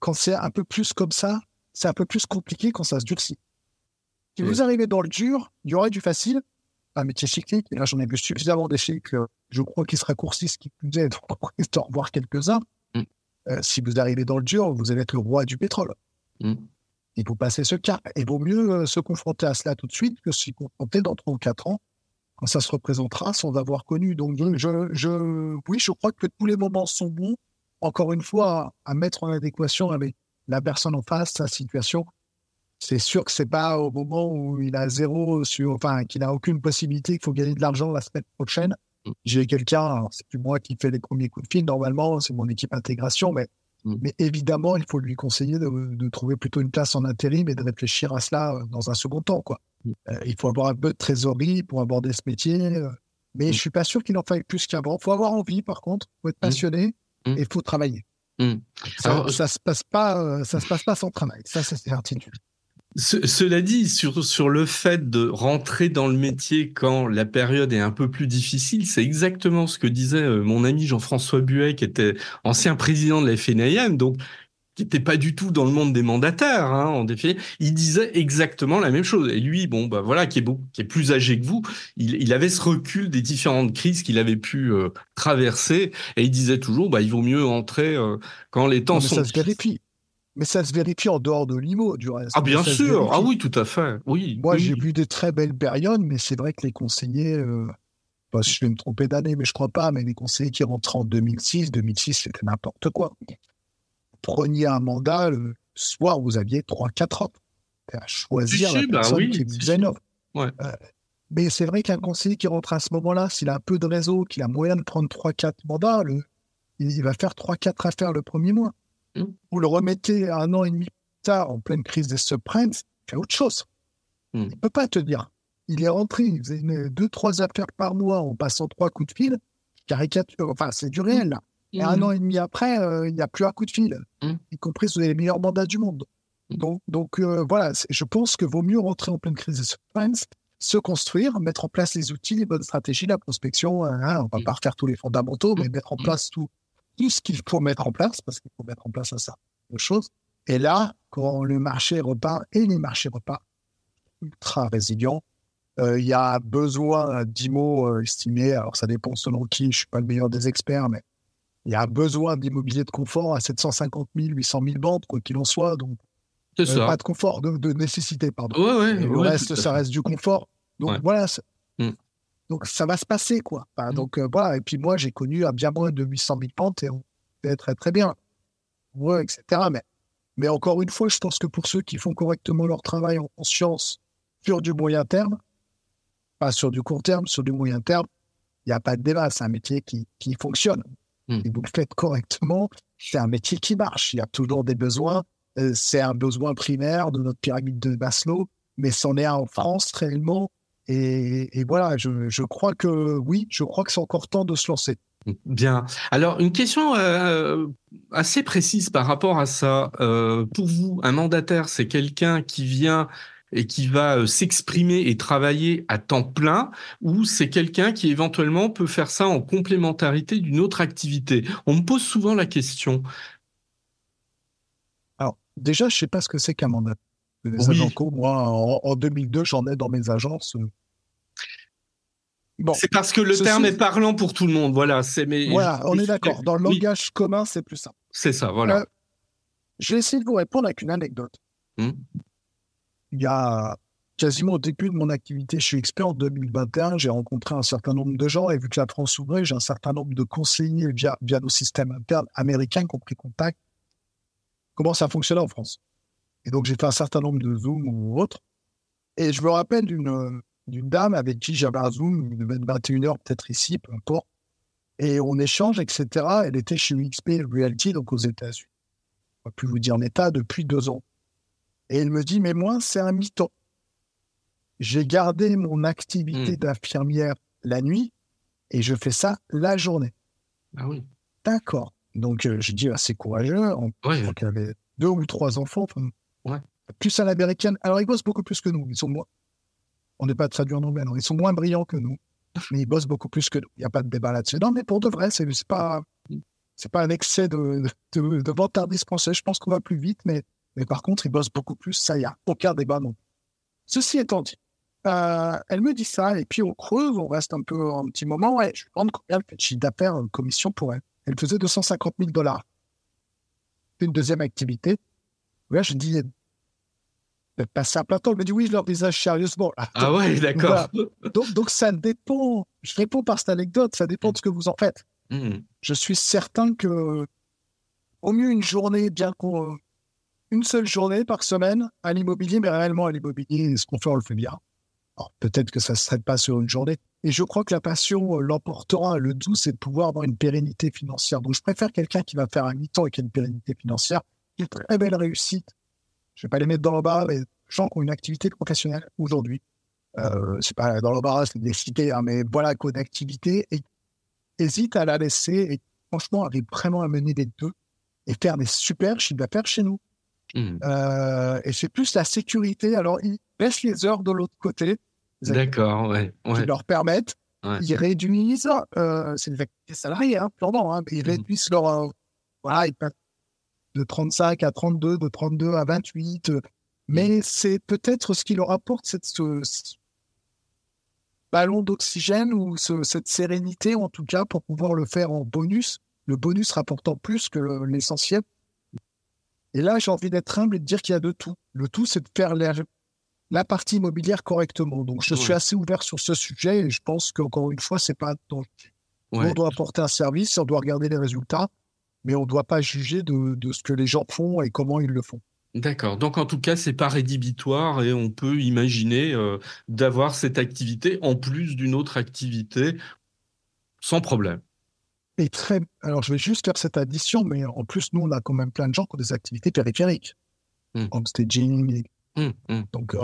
[SPEAKER 2] quand c'est un peu plus comme ça, c'est un peu plus compliqué quand ça se durcit. Si vous arrivez dans le dur, il y aura du facile, un métier cyclique, et là j'en ai vu suffisamment des cycles, je crois qu'ils se raccourcissent, qui plus est, donc on risque d'en revoir quelques-uns. Si vous arrivez dans le dur, vous allez être le roi du pétrole. Il faut passer ce cap. Il vaut mieux se confronter à cela tout de suite que s'y confronter dans 3 ou 4 ans, quand ça se représentera sans avoir connu. Donc, oui, je crois que tous les moments sont bons, encore une fois, à mettre en adéquation avec la personne en face, sa situation. C'est sûr que c'est pas au moment où il a qu'il n'a aucune possibilité, qu'il faut gagner de l'argent la semaine prochaine. J'ai quelqu'un, alors c'est plus moi qui fais les premiers coups de fil, normalement, c'est mon équipe intégration, mais évidemment, il faut lui conseiller de trouver plutôt une place en intérim et de réfléchir à cela dans un second temps, quoi. Il faut avoir un peu de trésorerie pour aborder ce métier, mais je suis pas sûr qu'il en faille plus qu'avant. Il faut avoir envie, par contre, il faut être passionné et il faut travailler. Ça se passe pas sans travail, ça c'est certitude.
[SPEAKER 1] Cela dit, sur le fait de rentrer dans le métier quand la période est un peu plus difficile, c'est exactement ce que disait mon ami Jean-François Buet, qui était ancien président de la FNAM, donc qui n'était pas du tout dans le monde des mandataires, hein, en définitive. Il disait exactement la même chose. Et lui, bon, bah voilà, qui est plus âgé que vous, il avait ce recul des différentes crises qu'il avait pu traverser, et il disait toujours, bah il vaut mieux entrer quand les temps sont.
[SPEAKER 2] Ça se vérifie. Mais ça se vérifie en dehors de l'IMO, du reste.
[SPEAKER 1] Ah, bien sûr. Ah oui, tout à fait. Oui.
[SPEAKER 2] Moi, j'ai vu des très belles périodes, mais c'est vrai que les conseillers, je vais me tromper d'année, mais je crois pas, mais les conseillers qui rentrent en 2006, c'était n'importe quoi. Preniez un mandat, le soir, vous aviez 3-4 offres. À choisir la personne qui vous faisait une offre. Mais c'est vrai qu'un conseiller qui rentre à ce moment-là, s'il a un peu de réseau, qu'il a moyen de prendre 3-4 mandats, il va faire 3-4 affaires le premier mois. Vous le remettez 1 an et demi plus tard, en pleine crise des subprimes, il fait autre chose. Il ne peut pas te dire. Il est rentré, il faisait 2-3 affaires par mois en passant 3 coups de fil. Caricature, enfin, c'est du réel, là. Et 1 an et demi après, il n'y a plus un coup de fil, y compris si vous avez les meilleurs mandats du monde. Donc voilà, je pense que vaut mieux rentrer en pleine crise des subprimes, se construire, mettre en place les outils, les bonnes stratégies, la prospection. On ne va pas refaire tous les fondamentaux, mais mettre en place tout ce qu'il faut mettre en place, parce qu'il faut mettre en place un certain nombre de choses. Et là, quand le marché repart, et les marchés repartent, ultra résilients, il y a besoin d'IMO estimé, alors ça dépend selon qui, je ne suis pas le meilleur des experts, mais il y a besoin d'immobilier de confort à 750 000, 800 000 bandes, quoi qu'il en soit. Donc, pas de confort, de nécessité, pardon. Le reste, ça reste du confort. Donc voilà. Donc ça va se passer, quoi. Enfin, donc voilà. Et puis moi, j'ai connu à bien moins de 800 000 pentes et on fait très très bien. Etc. Mais encore une fois, je pense que pour ceux qui font correctement leur travail en conscience sur du moyen terme, pas sur du court terme, sur du moyen terme, il n'y a pas de débat. C'est un métier qui fonctionne. Si vous le faites correctement, c'est un métier qui marche. Il y a toujours des besoins. C'est un besoin primaire de notre pyramide de Maslow, mais c'en est un en France réellement. Et voilà, je crois que oui, je crois que c'est encore temps de se lancer.
[SPEAKER 1] Bien. Alors, une question assez précise par rapport à ça. Pour vous, un mandataire, c'est quelqu'un qui vient et qui va s'exprimer et travailler à temps plein, ou c'est quelqu'un qui éventuellement peut faire ça en complémentarité d'une autre activité? On me pose souvent la question.
[SPEAKER 2] Alors, déjà, je sais pas ce que c'est qu'un mandat. Les agents
[SPEAKER 1] Oui,
[SPEAKER 2] co, moi, en 2002, j'en ai dans mes agences. Bon,
[SPEAKER 1] c'est parce que le terme
[SPEAKER 2] ceci,
[SPEAKER 1] est parlant pour tout le monde. Voilà,
[SPEAKER 2] voilà, on est d'accord. Dans le
[SPEAKER 1] Oui,
[SPEAKER 2] langage commun, c'est plus simple.
[SPEAKER 1] c'est ça, voilà.
[SPEAKER 2] Euh, je vais essayer de vous répondre avec une anecdote.
[SPEAKER 1] Hmm.
[SPEAKER 2] Il y a quasiment au début de mon activité chez XP en 2021, j'ai rencontré un certain nombre de gens et vu que la France s'ouvrait, j'ai un certain nombre de conseillers via nos systèmes internes américains qui ont pris contact. Comment ça fonctionnait en France? Et donc, j'ai fait un certain nombre de Zoom ou autres. Et je me rappelle d'une dame avec qui j'avais un Zoom, il devait être 21 heures peut-être ici, peu importe. Et on échange, etc. Elle était chez XP Realty, donc aux États-Unis. On va plus vous dire en état depuis 2 ans. Et elle me dit, mais moi, c'est un mi-temps. J'ai gardé mon activité
[SPEAKER 1] Hmm.
[SPEAKER 2] d'infirmière la nuit et je fais ça la journée.
[SPEAKER 1] Ah oui.
[SPEAKER 2] D'accord. Donc, je dis, ah, c'est courageux. Je
[SPEAKER 1] Ouais,
[SPEAKER 2] crois qu'elle avait 2 ou 3 enfants, enfin,
[SPEAKER 1] ouais.
[SPEAKER 2] plus à l'américaine. Alors, ils bossent beaucoup plus que nous. Ils sont moins, on n'est pas traduit en anglais, non. Ils sont moins brillants que nous, mais ils bossent beaucoup plus que nous. Il n'y a pas de débat là-dessus. Non, mais pour de vrai, c'est pas un excès de vantardise français. Je pense qu'on va plus vite, mais par contre, ils bossent beaucoup plus. Ça, il n'y a aucun débat, non. Ceci étant dit, elle me dit ça, et puis on creuse, on reste un petit moment. Ouais, je lui demande combien elle fait de chiffre d'affaires en commission pour elle. Elle faisait 250 000 $. C'est une deuxième activité. Là, je dis, peut-être passer à plein temps. Elle me dit, oui, je l'envisage sérieusement. Là.
[SPEAKER 1] Ah ouais,
[SPEAKER 2] Donc,
[SPEAKER 1] d'accord.
[SPEAKER 2] voilà. Donc, ça dépend. Je réponds par cette anecdote, ça dépend de ce que vous en faites.
[SPEAKER 1] Hmm.
[SPEAKER 2] Je suis certain que, au mieux, une journée, une seule journée par semaine à l'immobilier, mais réellement à l'immobilier, ce qu'on fait, on le fait bien. Alors, peut-être que ça ne serait pas sur une journée. Et je crois que la passion l'emportera. Le tout, c'est de pouvoir avoir une pérennité financière. Donc, je préfère quelqu'un qui va faire un mi-temps et qui a une pérennité financière. Une très belle réussite. Je ne vais pas les mettre dans l'embarras, mais gens qui ont une activité professionnelle aujourd'hui. C'est pas dans l'embarras, c'est des cités, hein, mais voilà, quoi d'activité. Et hésite à la laisser et franchement, arrive vraiment à mener les deux et faire des super chiffres d'affaires chez nous.
[SPEAKER 1] Hmm.
[SPEAKER 2] Et c'est plus la sécurité. Alors, ils baissent les heures de l'autre côté,
[SPEAKER 1] D'accord, ouais,
[SPEAKER 2] qui
[SPEAKER 1] ouais,
[SPEAKER 2] leur permettent,
[SPEAKER 1] ouais.
[SPEAKER 2] ils réduisent, c'est des activités salariées, hein, purement, hein, mais ils
[SPEAKER 1] Hmm.
[SPEAKER 2] réduisent leur, voilà, ils passent de 35 à 32, de 32 à 28,
[SPEAKER 1] Hmm.
[SPEAKER 2] mais c'est peut-être ce qui leur apporte ce ballon d'oxygène ou cette sérénité, en tout cas, pour pouvoir le faire en bonus, le bonus rapportant plus que l'essentiel. Et là, j'ai envie d'être humble et de dire qu'il y a de tout. Le tout, c'est de faire la partie immobilière correctement. Donc, je suis
[SPEAKER 1] Ouais,
[SPEAKER 2] assez ouvert sur ce sujet et je pense qu'encore une fois, c'est pas dans... Nous, on
[SPEAKER 1] ouais.
[SPEAKER 2] doit apporter un service, on doit regarder les résultats, mais on ne doit pas juger de ce que les gens font et comment ils le font.
[SPEAKER 1] D'accord. Donc en tout cas, c'est pas rédhibitoire et on peut imaginer d'avoir cette activité en plus d'une autre activité sans problème.
[SPEAKER 2] Et alors, je vais juste faire cette addition, mais en plus, nous, on a quand même plein de gens qui ont des activités périphériques,
[SPEAKER 1] Hmm.
[SPEAKER 2] homestaging,
[SPEAKER 1] Hmm. Hmm.
[SPEAKER 2] donc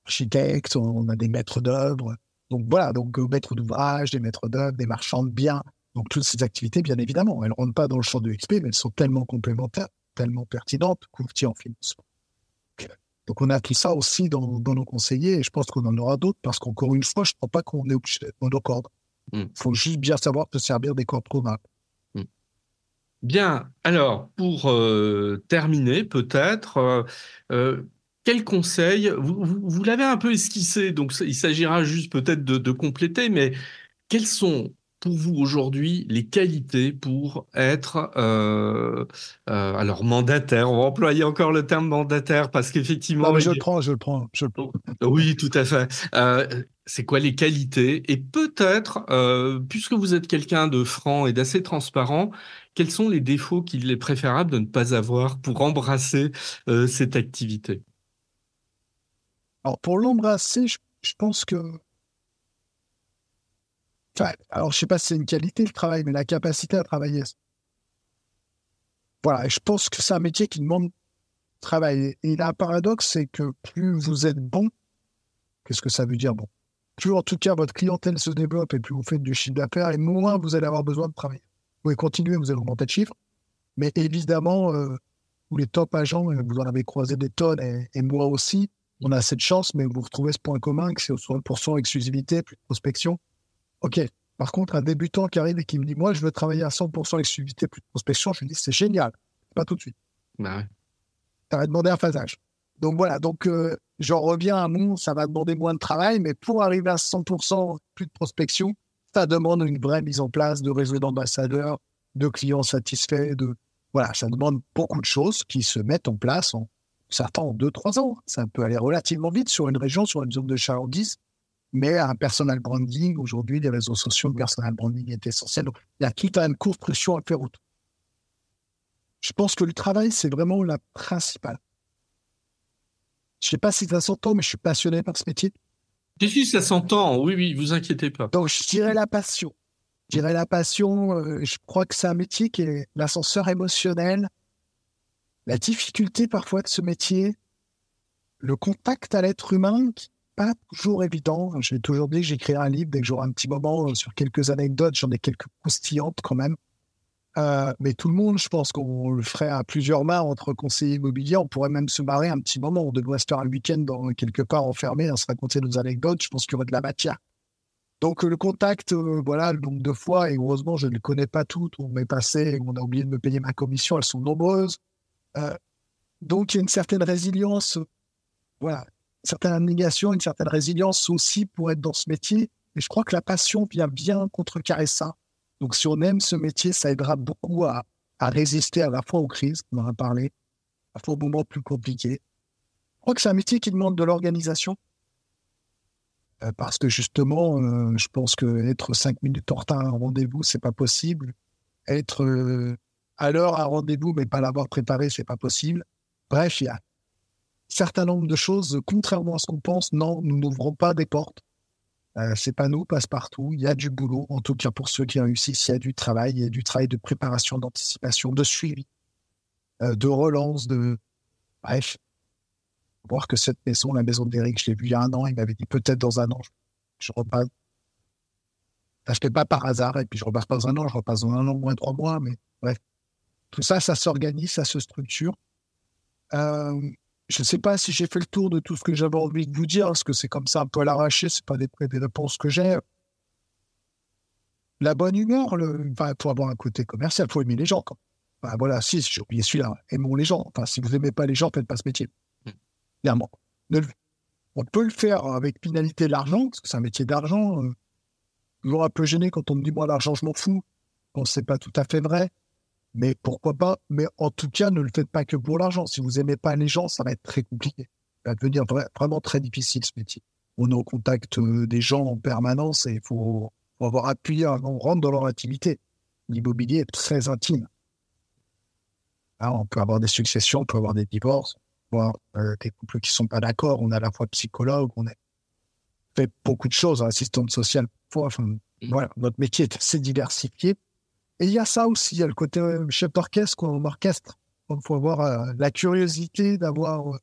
[SPEAKER 2] architectes, on a des maîtres d'œuvre. Donc voilà, donc maîtres d'ouvrage, des maîtres d'œuvre, des marchands de biens. Donc toutes ces activités, bien évidemment, elles ne rentrent pas dans le champ de XP, mais elles sont tellement complémentaires, tellement pertinentes, courtiers en financement. Donc on a tout ça aussi dans nos conseillers, et je pense qu'on en aura d'autres, parce qu'encore une fois, je ne crois pas qu'on est obligé d'être monocorde.
[SPEAKER 1] Hmm.
[SPEAKER 2] Il faut juste bien savoir se servir des cordes programmes.
[SPEAKER 1] Hmm. Bien. Alors, pour terminer, peut-être, quel conseil, vous l'avez un peu esquissé, donc il s'agira juste peut-être de compléter, mais quelles sont pour vous aujourd'hui les qualités pour être alors mandataire? On va employer encore le terme mandataire parce
[SPEAKER 2] Non,
[SPEAKER 1] qu'effectivement,
[SPEAKER 2] mais je le prends.
[SPEAKER 1] oui, tout à fait. C'est quoi les qualités? Et peut-être, puisque vous êtes quelqu'un de franc et d'assez transparent, quels sont les défauts qu'il est préférable de ne pas avoir pour embrasser cette activité?
[SPEAKER 2] Alors pour l'embrasser, je pense que... Enfin, alors je ne sais pas si c'est une qualité le travail, mais la capacité à travailler. Voilà, et je pense que c'est un métier qui demande de travailler. Et il y a un paradoxe, c'est que plus vous êtes bon, qu'est-ce que ça veut dire bon? plus en tout cas votre clientèle se développe et plus vous faites du chiffre d'affaires, et moins vous allez avoir besoin de travailler. Vous pouvez continuer, vous allez augmenter de chiffre, mais évidemment, tous les top agents, vous en avez croisé des tonnes, et moi aussi, on a cette chance, mais vous retrouvez ce point commun que c'est 60% exclusivité, plus de prospection. OK. Par contre, un débutant qui arrive et qui me dit, moi, je veux travailler à 100% exclusivité, plus de prospection, je lui dis, c'est génial. Pas tout de suite.
[SPEAKER 1] Bah ouais.
[SPEAKER 2] Ça va demander un phasage. Donc voilà, j'en reviens à ça va demander moins de travail, mais pour arriver à 100% plus de prospection, ça demande une vraie mise en place de réseau d'ambassadeurs, de clients satisfaits, voilà, ça demande beaucoup de choses qui se mettent en place certains en 2-3 ans. Ça peut aller relativement vite sur une région, sur une zone de chalandise, mais un personal branding, aujourd'hui, les réseaux sociaux, le personal branding est essentiel. Donc, il y a toute une construction à faire autour. Je pense que le travail, c'est vraiment la principale. Je ne sais pas si ça s'entend, mais je suis passionné par ce métier.
[SPEAKER 1] Si, ça s'entend. Oui, vous inquiétez pas.
[SPEAKER 2] Donc, je dirais la passion. Je crois que c'est un métier qui est l'ascenseur émotionnel, la difficulté parfois de ce métier, le contact à l'être humain, qui n'est pas toujours évident. J'ai toujours dit que j'écrirai un livre dès que j'aurai un petit moment sur quelques anecdotes. J'en ai quelques croustillantes quand même. Mais tout le monde, je pense qu'on le ferait à plusieurs mains entre conseillers immobiliers. On pourrait même se marrer un petit moment. On devrait se faire un week-end quelque part enfermé, à se raconter nos anecdotes. Je pense qu'il y aurait de la matière. Donc le contact, voilà, le nombre de fois, et heureusement, je ne les connais pas toutes. On m'est passé, on a oublié de me payer ma commission. Elles sont nombreuses. Donc il y a une certaine résilience, voilà, une certaine abnégation, une certaine résilience aussi pour être dans ce métier. Et je crois que la passion vient bien contrecarrer ça. Donc, si on aime ce métier, ça aidera beaucoup à résister à la fois aux crises, on en a parlé, à la fois aux moments plus compliqués. Je crois que c'est un métier qui demande de l'organisation. Parce que justement, je pense qu'être 5 minutes en retard à un rendez-vous, c'est pas possible. Être à l'heure à un rendez-vous, mais pas l'avoir préparé, c'est pas possible. Bref, il y a un certain nombre de choses, contrairement à ce qu'on pense, non, nous n'ouvrons pas des portes. C'est pas nous, passe-partout. Il y a du boulot, en tout cas pour ceux qui réussissent, il y a du travail de préparation, d'anticipation, de suivi, de relance, bref. Voir que cette maison, la maison d'Éric, je l'ai vue il y a 1 an, il m'avait dit peut-être dans 1 an, je repasse. Je fais pas par hasard, et puis je repasse pas dans 1 an, je repasse dans 1 an, moins 3 mois, mais bref. Tout ça, ça s'organise, ça se structure. Je ne sais pas si j'ai fait le tour de tout ce que j'avais envie de vous dire, parce que c'est comme ça un peu à l'arraché, c'est pas des réponses que j'ai. La bonne humeur, pour avoir un côté commercial, il faut aimer les gens. Voilà, si j'ai oublié celui-là, aimons les gens. Enfin, si vous n'aimez pas les gens, faites pas ce métier. Clairement. On peut le faire avec finalité de l'argent, parce que c'est un métier d'argent. Toujours un peu gêné quand on me dit, moi, l'argent, je m'en fous. Bon, c'est pas tout à fait vrai. Mais pourquoi pas? Mais en tout cas, ne le faites pas que pour l'argent. Si vous n'aimez pas les gens, ça va être très compliqué. Ça va devenir vraiment très difficile, ce métier. On est au contact des gens en permanence et il faut avoir appuyé, on rentre dans leur intimité. L'immobilier est très intime. Alors, on peut avoir des successions, on peut avoir des divorces, on peut avoir des couples qui ne sont pas d'accord. On est à la fois psychologue, on fait beaucoup de choses, assistante sociale. Voilà, notre métier est assez diversifié. Et il y a ça aussi, il y a le côté chef d'orchestre, en orchestre. Il faut avoir la curiosité d'avoir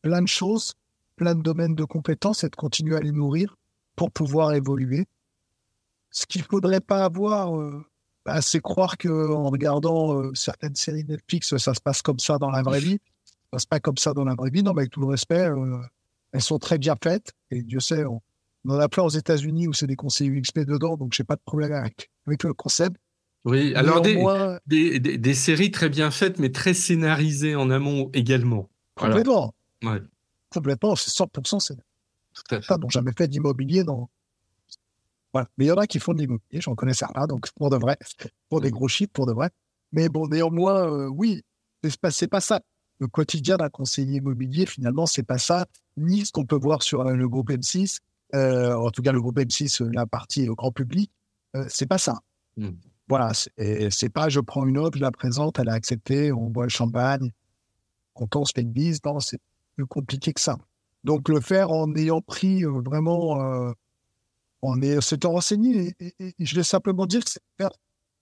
[SPEAKER 2] plein de choses, plein de domaines de compétences et de continuer à les nourrir pour pouvoir évoluer. Ce qu'il ne faudrait pas avoir, c'est croire qu'en regardant certaines séries Netflix, ça se passe comme ça dans la vraie vie. Ça ne se passe pas comme ça dans la vraie vie. Non, mais avec tout le respect, elles sont très bien faites. Et Dieu sait, on en a plein aux États-Unis où c'est des conseillers UXP dedans, donc je n'ai pas de problème avec le concept.
[SPEAKER 1] Oui, alors des séries très bien faites, mais très scénarisées en amont également.
[SPEAKER 2] Complètement.
[SPEAKER 1] Voilà. Ouais.
[SPEAKER 2] Complètement, c'est 100%. C'est
[SPEAKER 1] tout à fait.
[SPEAKER 2] Ça, donc jamais fait d'immobilier. Voilà. Mais il y en a qui font de l'immobilier, j'en connais certains, donc pour de vrai, pour des gros chiffres, pour de vrai. Mais bon, néanmoins, oui, c'est pas ça. Le quotidien d'un conseiller immobilier, finalement, c'est pas ça, ni ce qu'on peut voir sur le groupe M6, en tout cas le groupe M6, la partie grand public, c'est pas ça. Voilà, c'est pas je prends une offre, je la présente, elle a accepté, on boit le champagne, on se fait une bise. Non, c'est plus compliqué que ça. Donc le faire en ayant pris vraiment, s'étant renseigné, et je vais simplement dire que c'est faire,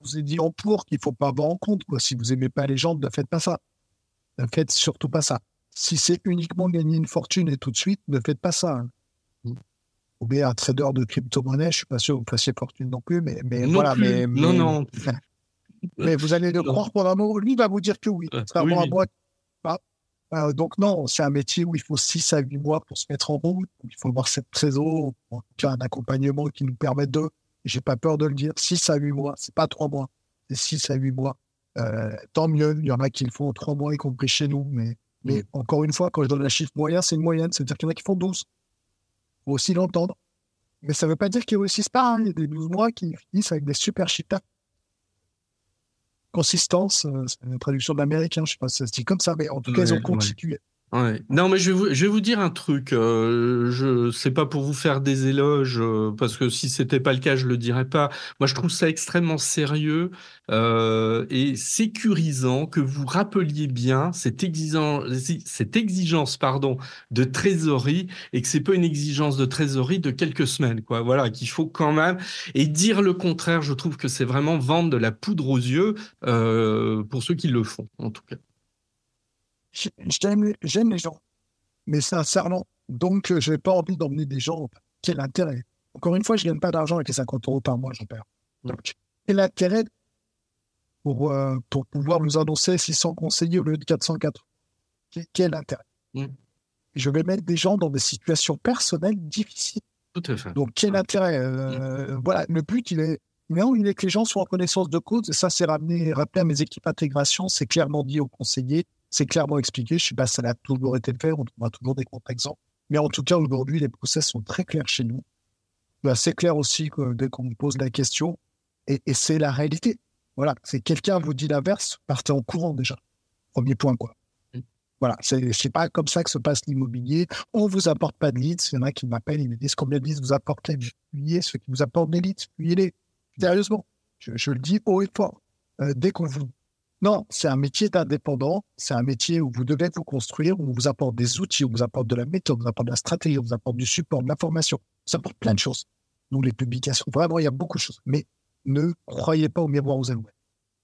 [SPEAKER 2] je vous ai dit en pour qu'il ne faut pas avoir en compte. Si vous n'aimez pas les gens, ne faites pas ça. Ne faites surtout pas ça. Si c'est uniquement gagner une fortune et tout de suite, ne faites pas ça. ou bien un trader de crypto-monnaie, je ne suis pas sûr que vous fassiez fortune non plus, mais
[SPEAKER 1] non
[SPEAKER 2] voilà.
[SPEAKER 1] Plus. Non.
[SPEAKER 2] Mais vous allez le croire pendant un moment. Lui va vous dire que oui. Contrairement à moi. Donc non, c'est un métier où il faut 6 à 8 mois pour se mettre en route. Il faut avoir cette trésor, en tout cas un accompagnement qui nous permette j'ai pas peur de le dire, 6 à 8 mois. C'est pas 3 mois, c'est 6 à 8 mois. Tant mieux, il y en a qui le font 3 mois, y compris chez nous. Mais encore une fois, quand je donne un chiffre moyen, c'est une moyenne. C'est-à-dire qu'il y en a qui font 12. Il faut aussi l'entendre. Mais ça ne veut pas dire qu'ils réussissent pas. Il y a des 12 mois qui finissent avec des super chiffres. Consistance, c'est une traduction de l'américain, je ne sais pas si ça se dit comme ça, mais en tout cas, ils ont constitué.
[SPEAKER 1] Ouais. Non, mais je vais vous dire un truc. C'est pas pour vous faire des éloges, parce que si c'était pas le cas, je le dirais pas. Moi, je trouve ça extrêmement sérieux et sécurisant que vous rappeliez bien cette exigence, de trésorerie, et que c'est pas une exigence de trésorerie de quelques semaines, quoi. Voilà, qu'il faut quand même, et dire le contraire, je trouve que c'est vraiment vendre de la poudre aux yeux pour ceux qui le font, en tout cas.
[SPEAKER 2] J'aime les gens, mais sincèrement. Donc, je n'ai pas envie d'emmener des gens. Quel intérêt? Encore une fois, je ne gagne pas d'argent avec les 50 € par mois, j'en perds. Donc, quel intérêt pour pouvoir nous annoncer 600 conseillers au lieu de 404? Quel intérêt? Je vais mettre des gens dans des situations personnelles difficiles.
[SPEAKER 1] Tout à fait.
[SPEAKER 2] Donc, quel intérêt? Voilà, le but, il est que les gens soient en connaissance de cause. Et ça, c'est rappelé à mes équipes intégration. C'est clairement dit aux conseillers. C'est clairement expliqué. Je ne sais pas si ça a toujours été fait. On trouvera toujours des contre-exemples. Mais en tout cas, aujourd'hui, les process sont très clairs chez nous. C'est clair aussi que dès qu'on me pose la question. Et c'est la réalité. Voilà. C'est quelqu'un vous dit l'inverse, partez en courant déjà. Premier point, quoi. Voilà. C'est pas comme ça que se passe l'immobilier. On ne vous apporte pas de leads. Il y en a qui m'appellent, ils me disent combien de leads vous apportez. Fuyez ceux qui vous apportent des leads. Fuyez-les. Sérieusement. Je le dis haut et fort. Dès qu'on vous... Non, c'est un métier d'indépendant, c'est un métier où vous devez vous construire, où on vous apporte des outils, où on vous apporte de la méthode, on vous apporte de la stratégie, on vous apporte du support, de l'information, on vous apporte plein de choses. Nous, les publications, vraiment, il y a beaucoup de choses. Mais ne croyez pas au miroir aux alouettes.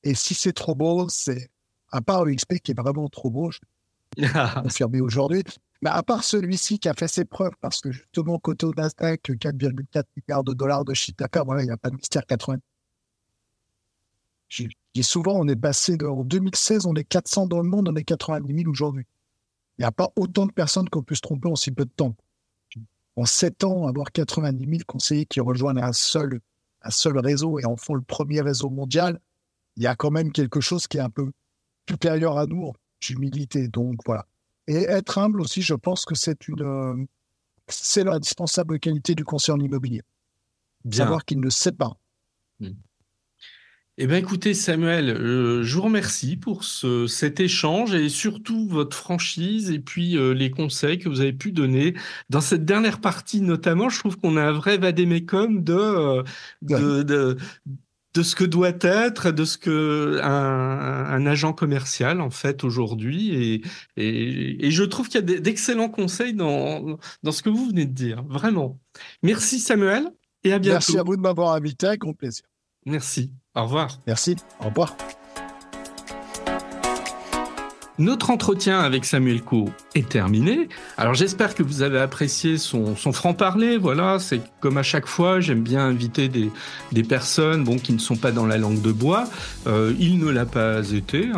[SPEAKER 2] Et si c'est trop beau, c'est, à part le XP qui est vraiment trop beau, je peux confirmer aujourd'hui, mais à part celui-ci qui a fait ses preuves, parce que justement, côté au Nasdaq, 4,4 milliards de dollars de chiffre d'affaires, voilà, il n'y a pas de mystère 80. Et souvent, on est passé en 2016, on est 400 dans le monde, on est 90 000 aujourd'hui. Il n'y a pas autant de personnes qu'on peut se tromper en si peu de temps. En 7 ans, avoir 90 000 conseillers qui rejoignent un seul réseau et en font le premier réseau mondial, il y a quand même quelque chose qui est un peu supérieur à nous, d'humilité. Donc voilà. Et être humble aussi, je pense que c'est l'indispensable qualité du conseiller en immobilier. Bien. Savoir qu'il ne sait pas.
[SPEAKER 1] Eh bien, écoutez, Samuel, je vous remercie pour cet échange et surtout votre franchise et puis les conseils que vous avez pu donner. Dans cette dernière partie, notamment, je trouve qu'on a un vrai vadémécum de ce que doit être, de ce que un agent commercial, en fait, aujourd'hui. Et je trouve qu'il y a d'excellents conseils dans ce que vous venez de dire. Vraiment. Merci, Samuel, et à bientôt.
[SPEAKER 2] Merci à vous de m'avoir invité, avec grand plaisir.
[SPEAKER 1] Merci. Au revoir.
[SPEAKER 2] Merci. Au revoir.
[SPEAKER 1] Notre entretien avec Samuel Coe est terminé. Alors j'espère que vous avez apprécié son franc-parler. Voilà, c'est comme à chaque fois, j'aime bien inviter des personnes qui ne sont pas dans la langue de bois. Il ne l'a pas été.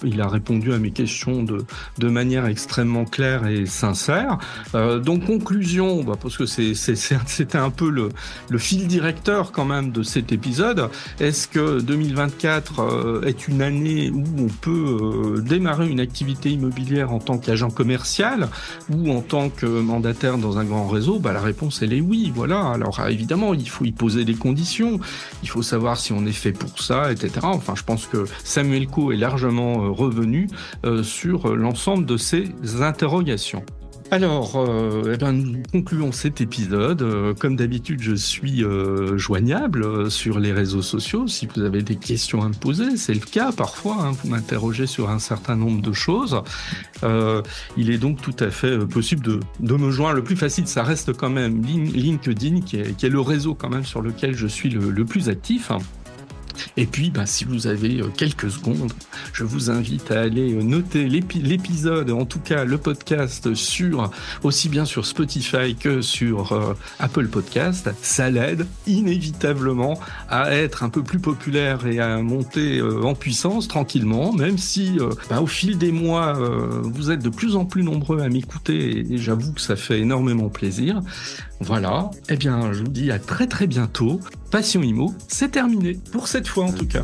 [SPEAKER 1] Il a répondu à mes questions de manière extrêmement claire et sincère. Donc conclusion, parce que c'était un peu le fil directeur quand même de cet épisode. Est-ce que 2024 est une année où on peut démarrer une activité immobilière en tant qu'agent commercial ou en tant que mandataire dans un grand réseau? La réponse, elle est oui, voilà. Alors évidemment, il faut y poser des conditions, il faut savoir si on est fait pour ça, etc. Enfin, je pense que Samuel Coe est largement revenu sur l'ensemble de ces interrogations. Alors, nous concluons cet épisode. Comme d'habitude, je suis joignable sur les réseaux sociaux. Si vous avez des questions à me poser, c'est le cas parfois. Vous m'interrogez sur un certain nombre de choses. Il est donc tout à fait possible de me joindre. Le plus facile, ça reste quand même LinkedIn, qui est le réseau quand même sur lequel je suis le plus actif. Et puis, si vous avez quelques secondes, je vous invite à aller noter l'épisode, en tout cas le podcast, aussi bien sur Spotify que sur Apple Podcast. Ça l'aide inévitablement à être un peu plus populaire et à monter en puissance tranquillement, même si au fil des mois, vous êtes de plus en plus nombreux à m'écouter et j'avoue que ça fait énormément plaisir. Voilà, je vous dis à très très bientôt. Passion Immo, c'est terminé, pour cette fois en tout cas.